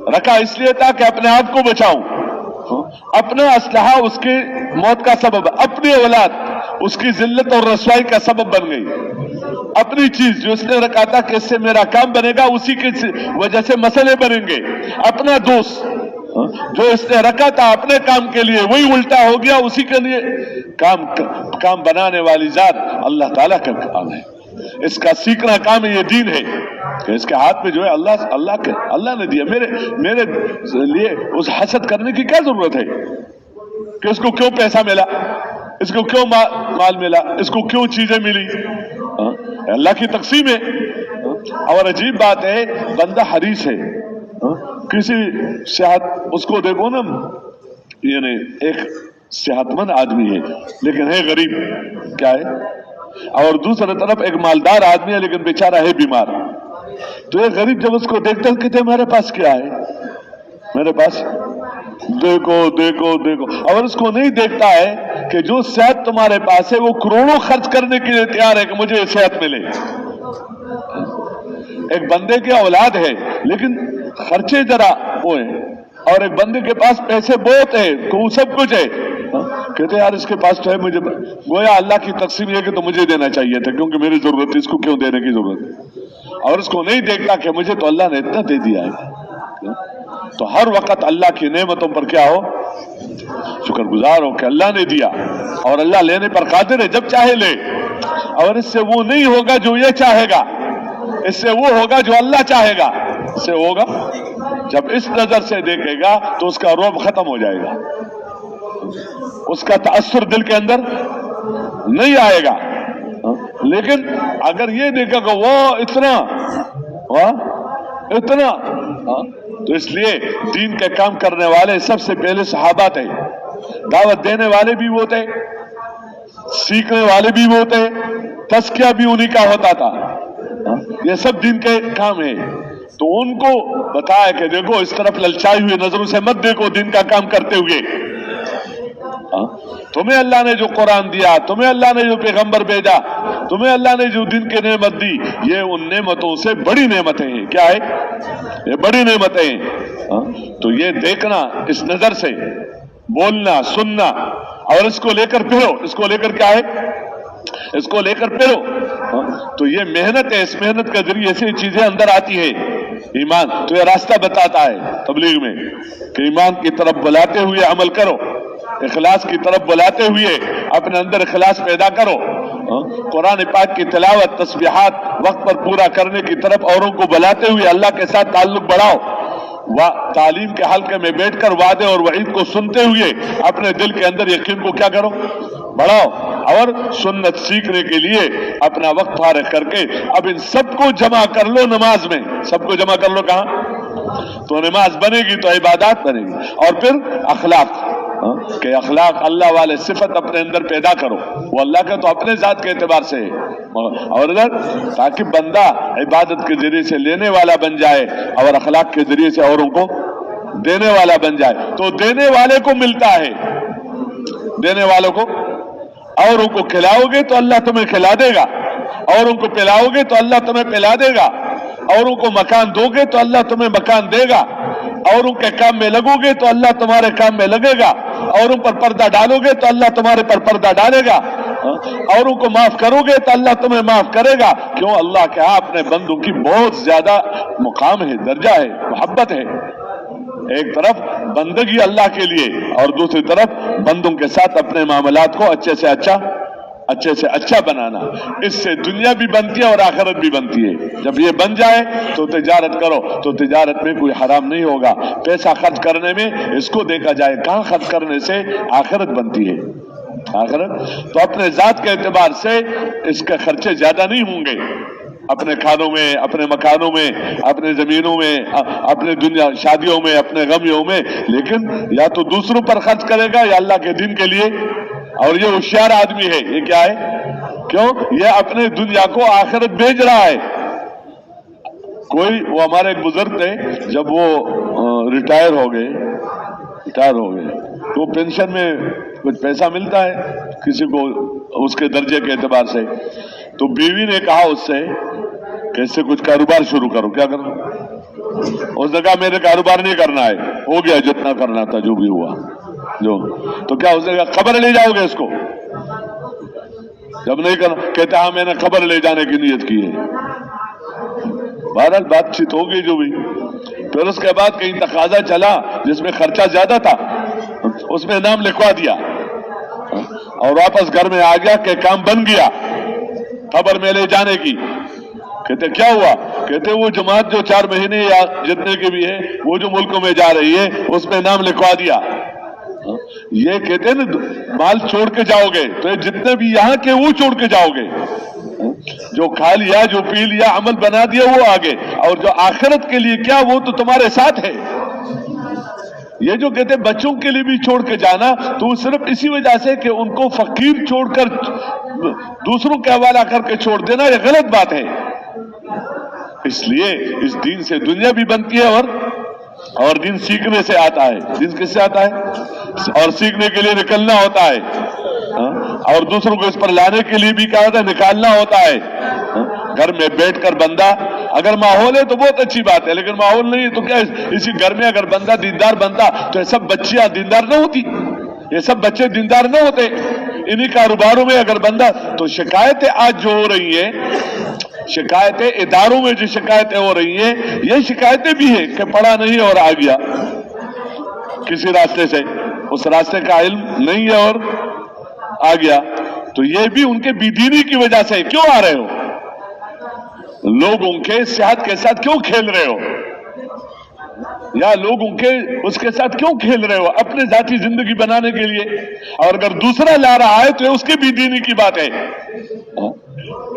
रखा इसलिए था कि अपने आप को बचाऊं, अपना असलहा उसके मौत का सबब, अपनी औलाद उसकी जिल्लत और रसवाई का सबब बन गई। अपनी चीज जो उसने रखा था कि इससे मेरा काम बनेगा, उसी की वजह से मसले बनेंगे। अपना दोस्त जो इसने रखा था अपने काम के लिए, वही उल्टा हो गया, उसी के लिए काम बनाने वाली जात अल्लाह ताला का काम है। इसका सीखना काम ये दीन है कि इसके हाथ में जो है अल्लाह ने दिया। मेरे लिए उस हसद करने की क्या जरूरत है कि इसको क्यों पैसा मिला, इसको क्यों माल मिला, इसको क्यों चीजें मिली, अल्लाह की तकसीम है। और अजीब बात है, बंदा हरीस है, किसी सेहत उसको देखो ना, यानी एक सेहतमंद आदमी है लेकिन है गरीब, क्या है, और दूसरी तरफ एक मालदार आदमी है लेकिन बेचारा है बीमार। तो ये गरीब जब उसको देखते हैं कहते मेरे पास क्या है, मेरे पास देखो देखो देखो, और उसको नहीं देखता है कि जो सेहत तुम्हारे पास है वो करोड़ों खर्च करने के लिए तैयार है कि मुझे ये सेहत मिले। एक बंदे की औलाद है लेकिन खर्चे जरा वो है, और एक बंदे के पास पैसे बहुत है, वो सब कुछ है, कहते यार इसके पास तो है, मुझे गोया अल्लाह की तकसीम है कि तो मुझे देना चाहिए था क्योंकि मेरी जरूरत है, इसको क्यों देने की जरूरत है। और उसको नहीं देखता कि मुझे तो अल्लाह ने इतना दे दिया है। तो हर वक्त अल्लाह की नेमतों पर क्या हो, शुक्रगुजार हो कि अल्लाह ने दिया, और अल्लाह लेने पर कादिर है, जब चाहे ले। और इससे वो नहीं होगा जो ये चाहेगा, इससे वो होगा जो अल्लाह चाहेगा। इससे होगा जब इस नजर से देखेगा तो उसका रौब खत्म हो जाएगा, उसका तासुर दिल के अंदर नहीं आएगा। लेकिन अगर ये देखेगा वो इतना तो इसलिए दीन के काम करने वाले सबसे पहले सहाबा थे, दावत देने वाले भी वो थे, सीखने वाले भी वो थे, तज़किया भी उन्हीं का होता था। ये सब दीन के काम है। तो उनको बताया कि देखो इस तरफ ललचाई हुई नजरों से मत देखो, दिन का काम करते हुए। तुम्हें अल्लाह ने जो कुरान दिया, तुम्हें अल्लाह ने जो पैगंबर भेजा, तुम्हें अल्लाह ने जो दिन की नेमत दी, ये उन नेमतों से बड़ी नेमतें हैं। क्या है ये बड़ी नेमतें हैं। तो ये देखना, इस नजर से बोलना सुनना, और इसको लेकर फिरो, इसको लेकर क्या है, इसको लेकर फिरो। तो ये मेहनत है, इस मेहनत के जरिए ऐसी चीजें अंदर आती है। ईमान तो ये रास्ता बताता है तबलीग में कि ईमान की तरफ बुलाते हुए अमल करो, इखलास की तरफ बुलाते हुए अपने अंदर इखलास पैदा करो, قرآن پاک کی تلاوت تسبیحات وقت پر پورا کرنے کی طرف اوروں کو بلاتے ہوئے اللہ کے ساتھ تعلق بڑھاؤ، تعلیم کے حلقے میں بیٹھ کر وعدے اور وعید کو سنتے ہوئے اپنے دل کے اندر یقین کو کیا کرو، بڑھاؤ، اور سنت سیکھنے کے لیے اپنا وقت فارغ کر کے اب ان سب کو جمع کر لو نماز میں، سب کو جمع کر لو کہاں؟ تو نماز بنے گی تو عبادات بنے گی، اور پھر اخلاق، کہ اخلاق اللہ والے صفت اپنے اندر پیدا کرو، وہ اللہ کا تو اپنے ذات کے اعتبار سے ہے، اور ادھر تاکہ بندہ عبادت کے ذریعے سے لینے والا بن جائے اور اخلاق کے ذریعے سے اوروں کو دینے والا بن جائے۔ تو دینے والے کو ملتا ہے، دینے والوں کو، اوروں کو کھلاؤ گے تو اللہ تمہیں کھلا دے گا، اوروں کو پلاؤ گے تو اللہ تمہیں پلا دے گا، اوروں کو مکان دو گے تو اللہ تمہیں مکان دے گا، اوروں کے کام میں لگو گے تو اللہ تمہارے کام میں لگے گا، اوروں پر پردہ ڈالو گے تو اللہ تمہارے پر پردہ ڈالے گا، اوروں کو معاف کرو گے تو اللہ تمہیں معاف کرے گا۔ کیوں؟ اللہ کے ہاں اپنے بندوں کی بہت زیادہ مقام ہے، درجہ ہے، محبت ہے۔ ایک طرف بندگی اللہ کے لیے اور دوسری طرف بندوں کے ساتھ اپنے معاملات کو اچھے سے اچھا بنانا، اس سے دنیا بھی بنتی ہے اور آخرت بھی بنتی ہے۔ جب یہ بن جائے تو تجارت کرو، تو تجارت میں کوئی حرام نہیں ہوگا، پیسہ خرچ کرنے میں اس کو دیکھا جائے کہاں خرچ کرنے سے آخرت بنتی ہے، آخرت تو اپنے ذات کے اعتبار سے اس کے خرچے زیادہ نہیں ہوں گے، اپنے کھانوں میں، اپنے مکانوں میں، اپنے زمینوں میں، اپنے دنیا شادیوں میں، اپنے غمیوں میں، لیکن یا تو دوسروں پر خرچ کرے گا یا اللہ کے دین کے لیے۔ اور یہ ہوشیار آدمی ہے، یہ کیا ہے؟ کیوں؟ یہ اپنے دنیا کو آخرت بھیج رہا ہے۔ وہ ہمارے ایک بزرگ تھے، جب وہ ریٹائر ہو گئے تو پینشن میں کچھ پیسہ ملتا ہے کسی کو اس کے درجے کے اعتبار سے، تو بیوی نے کہا اس سے کہ اس سے کچھ کاروبار شروع کرو۔ کیا کرو؟ اس نے کہا میرے کاروبار نہیں کرنا ہے، ہو گیا جتنا کرنا تھا، جو بھی ہوا تو کیا اس نے کہا قبر لے جاؤ گے اس کو؟ جب نہیں کرنا، کہتا ہاں میں نے قبر لے جانے کی نیت کی ہے۔ بہرحال بات چیت ہوگی جو بھی، پھر اس کے بعد کہیں تقاضا چلا جس میں خرچہ زیادہ تھا، اس میں نام لکھوا دیا اور واپس گھر میں آ گیا کہ کام بن گیا قبر میں لے جانے کی۔ کہتے کیا ہوا؟ کہتے وہ جماعت جو 4 مہینے یا جتنے کے بھی ہے وہ جو ملکوں میں جا رہی ہے اس میں نام لکھوا دیا۔ یہ کہتے ہیں نا مال چھوڑ کے جاؤ گے تو جتنے بھی یہاں کے وہ چھوڑ کے جاؤ گے، جو کھا لیا، جو پی لیا، عمل بنا دیا وہ آگے، اور جو آخرت کے لیے کیا وہ تو تمہارے ساتھ ہے۔ یہ جو کہتے ہیں بچوں کے لیے بھی چھوڑ کے جانا، تو صرف اسی وجہ سے کہ ان کو فقیر چھوڑ کر دوسروں کے حوالہ کر کے چھوڑ دینا یہ غلط بات ہے۔ اس لیے اس دین سے دنیا بھی بنتی ہے اور دین سیکھنے سے آتا ہے۔ دین کس سے آتا ہے؟ اور سیکھنے کے لیے نکلنا ہوتا ہے، اور دوسروں کو اس پر لانے کے لیے بھی کیا ہوتا ہے؟ نکالنا ہوتا ہے۔ گھر میں بیٹھ کر بندہ اگر ماحول ہے تو بہت اچھی بات ہے، لیکن ماحول نہیں ہے تو کیا اسی گھر میں اگر بندہ دیندار بنتا تو یہ سب بچیاں دیندار نہ ہوتی، یہ سب بچے دیندار نہ ہوتے۔ انہی کاروباروں میں اگر بندہ، تو شکایتیں آج جو ہو رہی ہیں، شکایتیں اداروں میں جو شکایتیں ہو رہی ہیں، یہ شکایتیں بھی ہیں کہ پڑھا نہیں اور آ گیا کسی راستے سے، اس راستے کا علم نہیں ہے اور آ گیا، تو یہ بھی ان کے بے دینی کی وجہ سے۔ کیوں آ رہے ہو؟ لوگوں کے صحت کے ساتھ کیوں کھیل رہے ہو؟ یا لوگوں کے اس کے ساتھ کیوں کھیل رہے ہو؟ اپنے ذاتی زندگی بنانے کے لیے، اور اگر دوسرا لا رہا ہے تو اس کی بے دینی کی بات ہے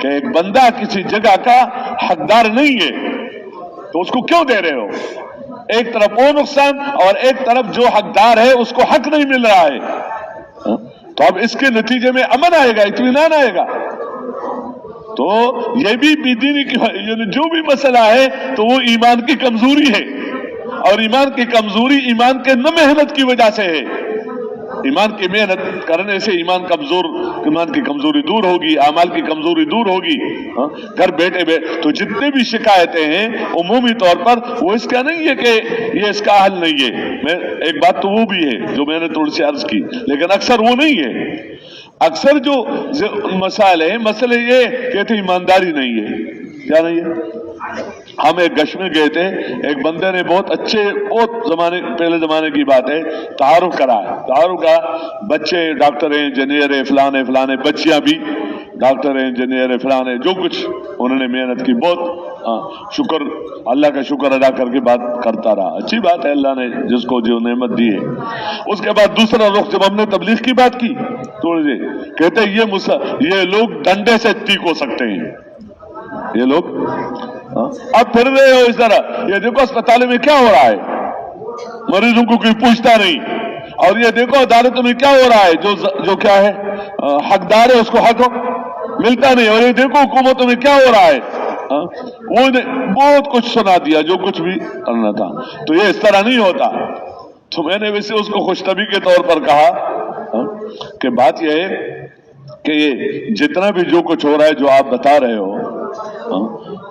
کہ ایک بندہ کسی جگہ کا حقدار نہیں ہے تو اس کو کیوں دے رہے ہو؟ ایک طرف وہ نقصان اور ایک طرف جو حقدار ہے اس کو حق نہیں مل رہا ہے، تو اب اس کے نتیجے میں امن آئے گا، اطمینان آئے گا۔ تو یہ بھی بے دینی کی، یعنی جو بھی مسئلہ ہے تو وہ ایمان کی کمزوری ہے، اور ایمان کی کمزوری ایمان کے نہ محنت کی وجہ سے ہے۔ ایمان کی محنت کرنے سے ایمان کی کمزوری دور ہوگی، اعمال کی کمزوری دور ہوگی۔ گھر بیٹھے تو جتنے بھی شکایتیں ہیں عمومی طور پر وہ اس کا نہیں ہے کہ یہ اس کا حل نہیں ہے، ایک بات تو وہ بھی ہے جو میں نے تھوڑی سی عرض کی، لیکن اکثر وہ نہیں ہے۔ اکثر جو مسائل ہیں، مسئلے یہ کہتے ایمانداری نہیں ہے۔ کیا نہیں ہے؟ ہم ایک گشت میں گئے تھے، ایک بندے نے بہت پہلے زمانے کی بات ہے، تعارف کرا، بچے ڈاکٹر ہیں، انجینئر ہیں، فلانے بچیاں بھی डॉक्टर है, इंजीनियर है, फलान है, जो कुछ उन्होंने मेहनत की, बहुत शुक्र, अल्लाह का शुक्र अदा करके बात करता रहा। अच्छी बात है, अल्लाह ने जिसको जो नेमत दी है। उसके बाद दूसरा रुख, जब हमने तबलीग की बात की तो कहते ये लोग डंडे से ठीक हो सकते हैं, ये लोग अब फिर रहे हो इस तरह। ये देखो अस्पताल में क्या हो रहा है, मरीजों को कोई पूछता नहीं, और ये देखो अदालतों में क्या हो रहा है, जो क्या है हकदार है उसको हक मिलता नहीं, और ये देखो हुकूमतों में क्या हो रहा है, वो बहुत कुछ सुना दिया जो कुछ भी करना था। तो ये इस तरह नहीं होता। तो मैंने वैसे उसको खुशतबी के तौर पर कहा कि बात यह है कि ये जितना भी जो कुछ हो रहा है जो आप बता रहे हो,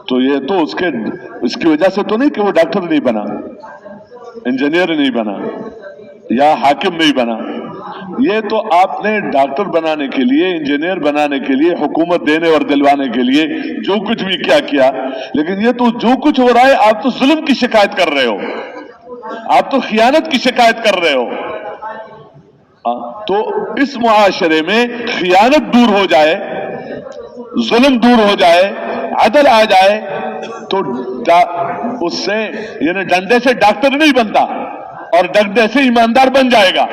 तो ये तो इसकी वजह से तो नहीं कि वो डॉक्टर नहीं बना, इंजीनियर नहीं बना या हाकिम नहीं बना। ये तो आपने डॉक्टर बनाने के लिए, इंजीनियर बनाने के लिए, हुकूमत देने और दिलवाने के लिए जो कुछ भी क्या किया, लेकिन ये तो जो कुछ हो रहा है आप तो जुल्म की शिकायत कर रहे हो, आप तो खियानत की शिकायत कर रहे हो। तो इस मुआशरे में खियानत दूर हो जाए, जुल्म दूर हो जाए, अदल आ जाए, तो उससे यानी डंडे से डॉक्टर नहीं बनता और डंडे से ईमानदार बन जाएगा।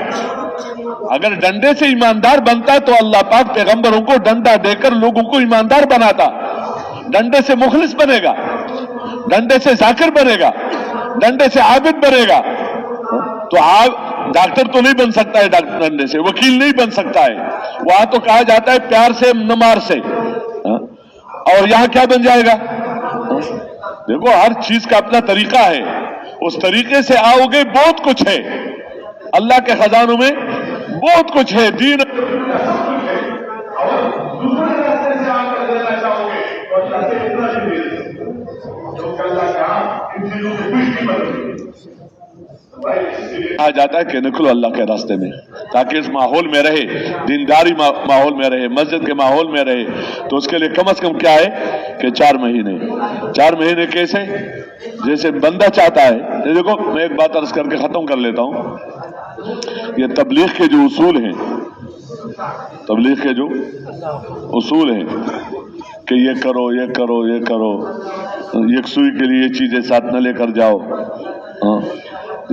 अगर डंडे से ईमानदार बनता तो अल्लाह पाक पैगंबरों को डंडा देकर लोगों को ईमानदार बनाता। डंडे से मुखलिस बनेगा, डंडे से जाकिर बनेगा, डंडे से आबिद बनेगा। तो आप डॉक्टर तो नहीं बन सकता है डंडे से, वकील नहीं बन सकता है। वहां तो कहा जाता है प्यार से न मार से, और यहां क्या बन जाएगा? देखो हर चीज का अपना तरीका है, उस तरीके से आओगे बहुत कुछ है, अल्लाह के खजानों में बहुत कुछ है। दीन आ जाता है कि निकलो अल्लाह के रास्ते में, ताकि इस माहौल में रहे, दीनदारी माहौल में रहे, मस्जिद के माहौल में रहे। तो उसके लिए कम से कम क्या है कि 4 महीने। 4 महीने कैसे? जैसे बंदा चाहता है, ये देखो मैं एक बात अर्ज करके खत्म कर लेता हूं। ये तबलीग के जो उसूल हैं, तबलीग के जो उसूल हैं कि ये करो, ये करो, ये करो, यकसुई के लिए ये चीजें साथ न लेकर जाओ,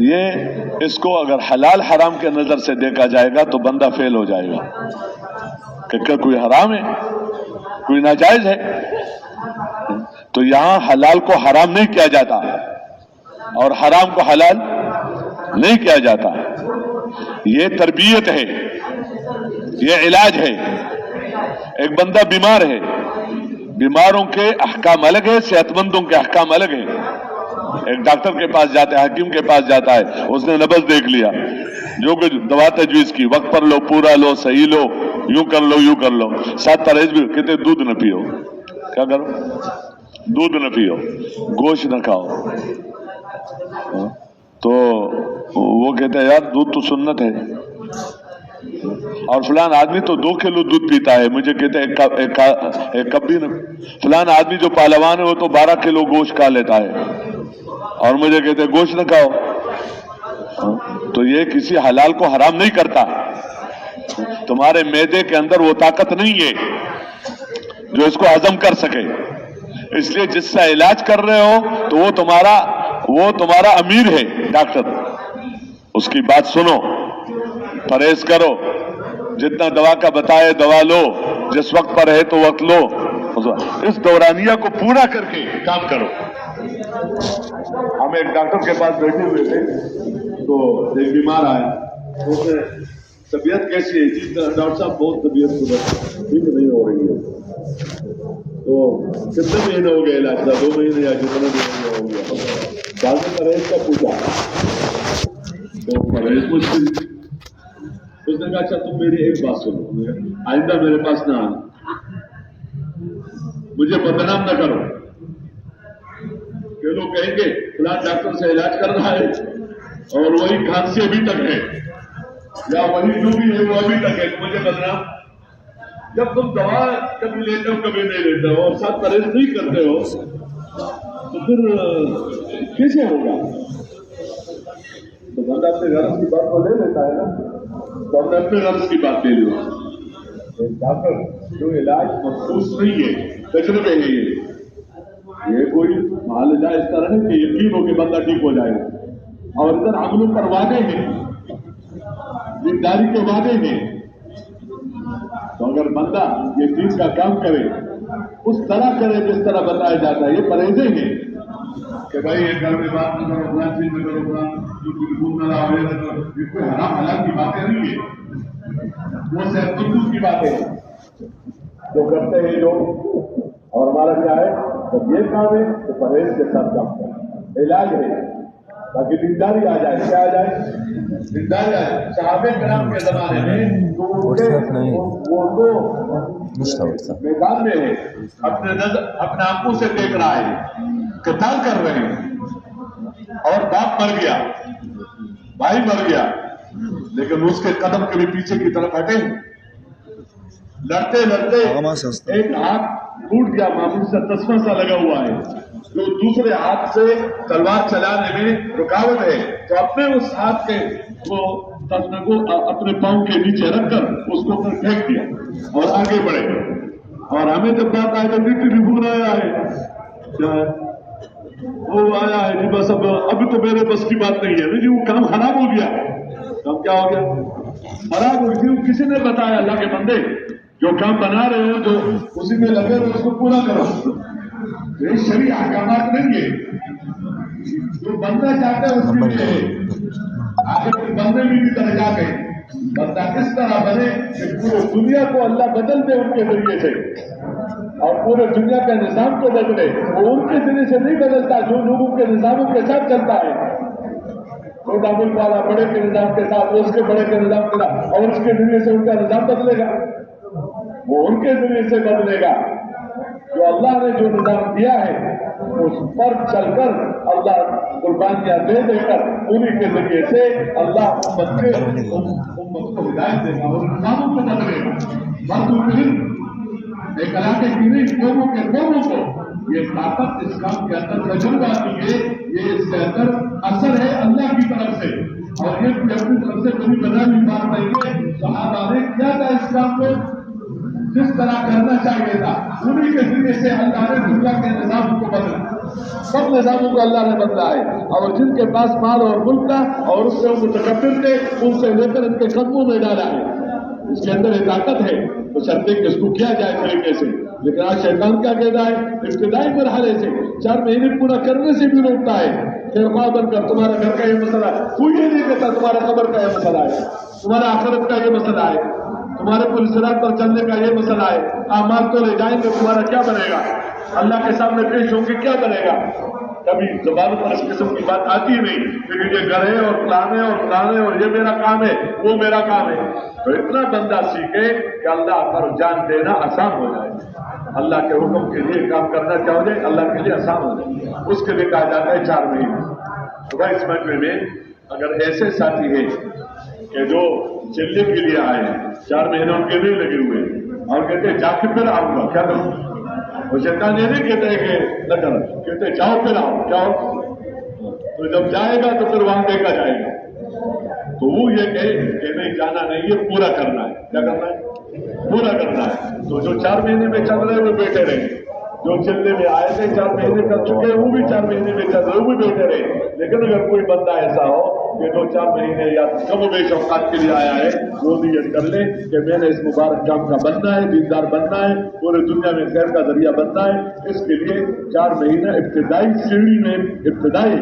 ये इसको अगर हलाल हराम के नजर से देखा जाएगा तो बंदा फेल हो जाएगा कि क्या कोई हराम है, कोई नाजायज है। तो यहां हलाल को हराम नहीं किया जाता और हराम को हलाल नहीं किया जाता। ये तरबियत है, ये इलाज है। एक बंदा बीमार है, बीमारों के अहकाम अलग है, सेहतमंदों के अहकाम अलग है। एक डॉक्टर के पास जाता है, हकीम के पास जाता है, उसने नब्ज देख लिया, जो कुछ दवा तजवीज की, वक्त पर लो, पूरा लो, सही लो, यूं कर लो, यूं कर लो, 7 परहेज भी कहते दूध न पियो। क्या करो? दूध न पियो, गोश्त न खाओ। तो वो कहते हैं यार दूध तो सुन्नत है, और फलान आदमी तो 2 किलो दूध पीता है, मुझे कहते हैं एक कप भी न। फलान आदमी जो पहलवान है वो तो 12 किलो गोश्त खा लेता है, और मुझे कहते हैं गोश्त न खाओ। तो ये किसी हलाल को हराम नहीं करता। तुम्हारे मैदे के अंदर वो ताकत नहीं है जो इसको हजम कर सके। इसलिए जिसका इलाज कर रहे हो तो वो तुम्हारा अमीर है डॉक्टर, उसकी बात सुनो, परहेज करो, जितना दवा का बताए दवा लो, जिस वक्त पर है तो वक्त लो, इस दौरानिया को पूरा करके काम करो। हम एक डॉक्टर के पास बैठे हुए थे तो एक बीमार आया, उसने तबीयत कैसी है? जी डॉक्टर साहब बहुत तबीयत ठीक नहीं हो रही है। तो कितने महीने हो गए इलाज का? 2 महीने या कितने महीने हो गया? बाद में परहेज का पूछा तो परहेज मुश्किल। उसने कहा अच्छा तुम मेरी एक बात सुनो, आइंदा मेरे पास ना आना, मुझे बदनाम न करो। ये लोग कहेंगे फिलहाल डॉक्टर से इलाज कर रहा है और वही खांसी अभी तक है, या वही जो भी है वो अभी तक है, मुझे बदनाम। जब तुम दवा कभी लेते हो कभी नहीं लेते हो और साथ परहेज नहीं करते हो तो फिर कैसे होगा? तो बंदा अपने गर्ज की बात को ले लेता है ना, तो हमने अपने गर्ज की बात ले ली। डॉक्टर जो इलाज मखसूस नहीं है, तजर्बे है ये कोई मालजा इस तरह नहीं कि यकीन हो कि बंदा ठीक हो जाएगा। और इधर अमलों पर वादे हैं, जिम्मेदारी के वादे हैं। तो अगर बंदा ये चीज का काम करे, उस तरह करे जिस तरह बताया जाता है, ये परहेजे हैं कि भाई ये घर में बात न करो, फलां चीज न करो, फलां बिल्कुल न लाओ, ये न करो, ये कोई हराम हलाल की बातें नहीं है, वो सेहतमंद की बातें हैं जो करते हैं जो। और हमारा क्या है, जब ये काम है तो परहेज के साथ काम करें, इलाज है ताकि दीनदारी आ जाए। क्या आ जाए? दीनदारी आ जाए। सहाबे कराम के जमाने में तो वो तो मैदान में है, अपने आंखों से देख रहा है, कताल कर रहे हैं, और बाप मर गया, भाई मर गया, लेकिन उसके कदम कभी पीछे की तरफ हटे। लड़ते लड़ते एक हाथ टूट गया, मामूली सा तस्मा सा लगा हुआ है, जो दूसरे हाथ से तलवार चलाने में रुकावट है। तो अपने उस हाथ के वो तस्मे को अपने पांव के नीचे रखकर उसको फेंक दिया और आगे बढ़े। और हमें जब बात आए तो मिट्टी भी आया है, वो आया है जी, बस अब अभी तो मेरे बस की बात नहीं है जी, वो काम खराब हो गया। काम क्या हो गया? खराब हो गई। किसी ने बताया अल्लाह के बंदे, जो काम बना रहे हो, जो उसी में लगे हो, उसको पूरा करो। ये शरीअत अहकामात नहीं है, जो बनना चाहता है उसके लिए है। आगे बनने में भी दर्जा गए, बंदा किस तरह बने कि पूरे दुनिया को अल्लाह बदल दे उनके जरिए से, और पूरे दुनिया का निजाम को बदले। वो उनके जरिए से नहीं बदलता जो लोग उनके निजामों के साथ चलता है। छोटा मुल्क वाला बड़े के निजाम के साथ, उसके बड़े के निजाम के साथ, और उसके जरिए से उनका निजाम बदलेगा, वो उनके जरिए से बदलेगा। जो अल्लाह ने जो निजाम दिया है उस पर चलकर अल्लाह कुर्बानियां दे देकर उन्हीं के जरिए से अल्लाह उम्मत को हिदायत देगा और निजामों को बदलेगा। एक इलाके की नहीं, कौमों के कौमों को ये ताकत इस काम के अंदर तजुर्बा की है, ये इसके अंदर असर है अल्लाह की तरफ से। और ये अपनी तरफ से कभी बना नहीं बात नहीं है। सहाबा ने किया था इस काम को जिस तरह करना चाहिए था, उन्हीं के जरिए से अल्लाह ने दुनिया के निजाम को बदला। सब निजामों को अल्लाह ने बदला है। और जिनके पास माल और मुल्क था और उससे मुतकब्बिर थे, उनसे लेकर इनके कदमों में डाला है। इसके अंदर एक ताकत है, तो चलते कि इसको किया जाए तरीके से। लेकिन आज शैतान क्या कहता है, इब्तिदाई मरहले से 4 महीने पूरा करने से भी रोकता है। फिर बनकर तुम्हारा घर का ये मसला है, कोई ये नहीं कहता तुम्हारा कब्र का ये मसला है, तुम्हारा आखिरत का ये मसला है, तुम्हारे पुलिसरात पर चलने का ये मसला है। आमाल तो ले जाएंगे, तुम्हारा क्या बनेगा? अल्लाह के सामने पेश होंगे, क्या बनेगा? कभी जुबान पर इस किस्म की बात आती ही नहीं, क्योंकि ये घर है और फलाने और फलाने और ये मेरा काम है, वो मेरा काम है। तो इतना बंदा सीखे कि अल्लाह पर जान देना आसान हो जाए, अल्लाह के हुक्म के लिए काम करना चाहोगे, अल्लाह के लिए आसान हो जाए। उसके लिए कहा जाता है 4 महीने। तो भाई इस मजमे में अगर ऐसे साथी हैं कि जो चिल्ले के लिए आए हैं, 4 महीने उनके नहीं लगे हुए और कहते जाके फिर आऊंगा, क्या करूं? वो शैतान ये नहीं कहते कि न करो, कहते जाओ फिर आओ, क्या हो? तो जब जाएगा तो फिर वहां देखा जाएगा। तो वो ये कहे कि नहीं जाना नहीं, ये पूरा करना है। क्या करना है? पूरा करना है। तो जो 4 महीने में चल रहे वो बैठे रहे, जो चिल्ले में आए थे 4 महीने कर चुके वो भी 4 महीने में चल रहे, वो भी बैठे रहे। लेकिन अगर कोई बंदा ऐसा हो कि जो 4 महीने या कम बेश औकात के लिए आया है, वो नियत कर ले कि मैंने इस मुबारक काम का बनना है, दीनदार बनना है, पूरे दुनिया में खैर का जरिया बनना है। इसके लिए 4 महीने इब्तिदाई सीढ़ी में इब्तिदाई,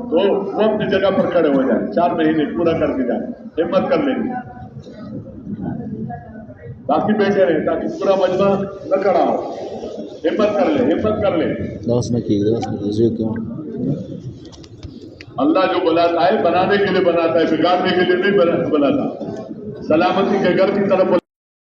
तो वो अपनी जगह पर खड़े हो जाए, 4 महीने पूरा कर दी जाए, हिम्मत कर लेंगे। बाकी बैठे रहे ताकि पूरा मजमा न खड़ा हो। हिम्मत कर ले, हिम्मत कर ले। अल्लाह जो बनाता है बनाने के लिए बनाता है, बिगाड़ने के लिए नहीं बनाता। सलामती के घर की तरफ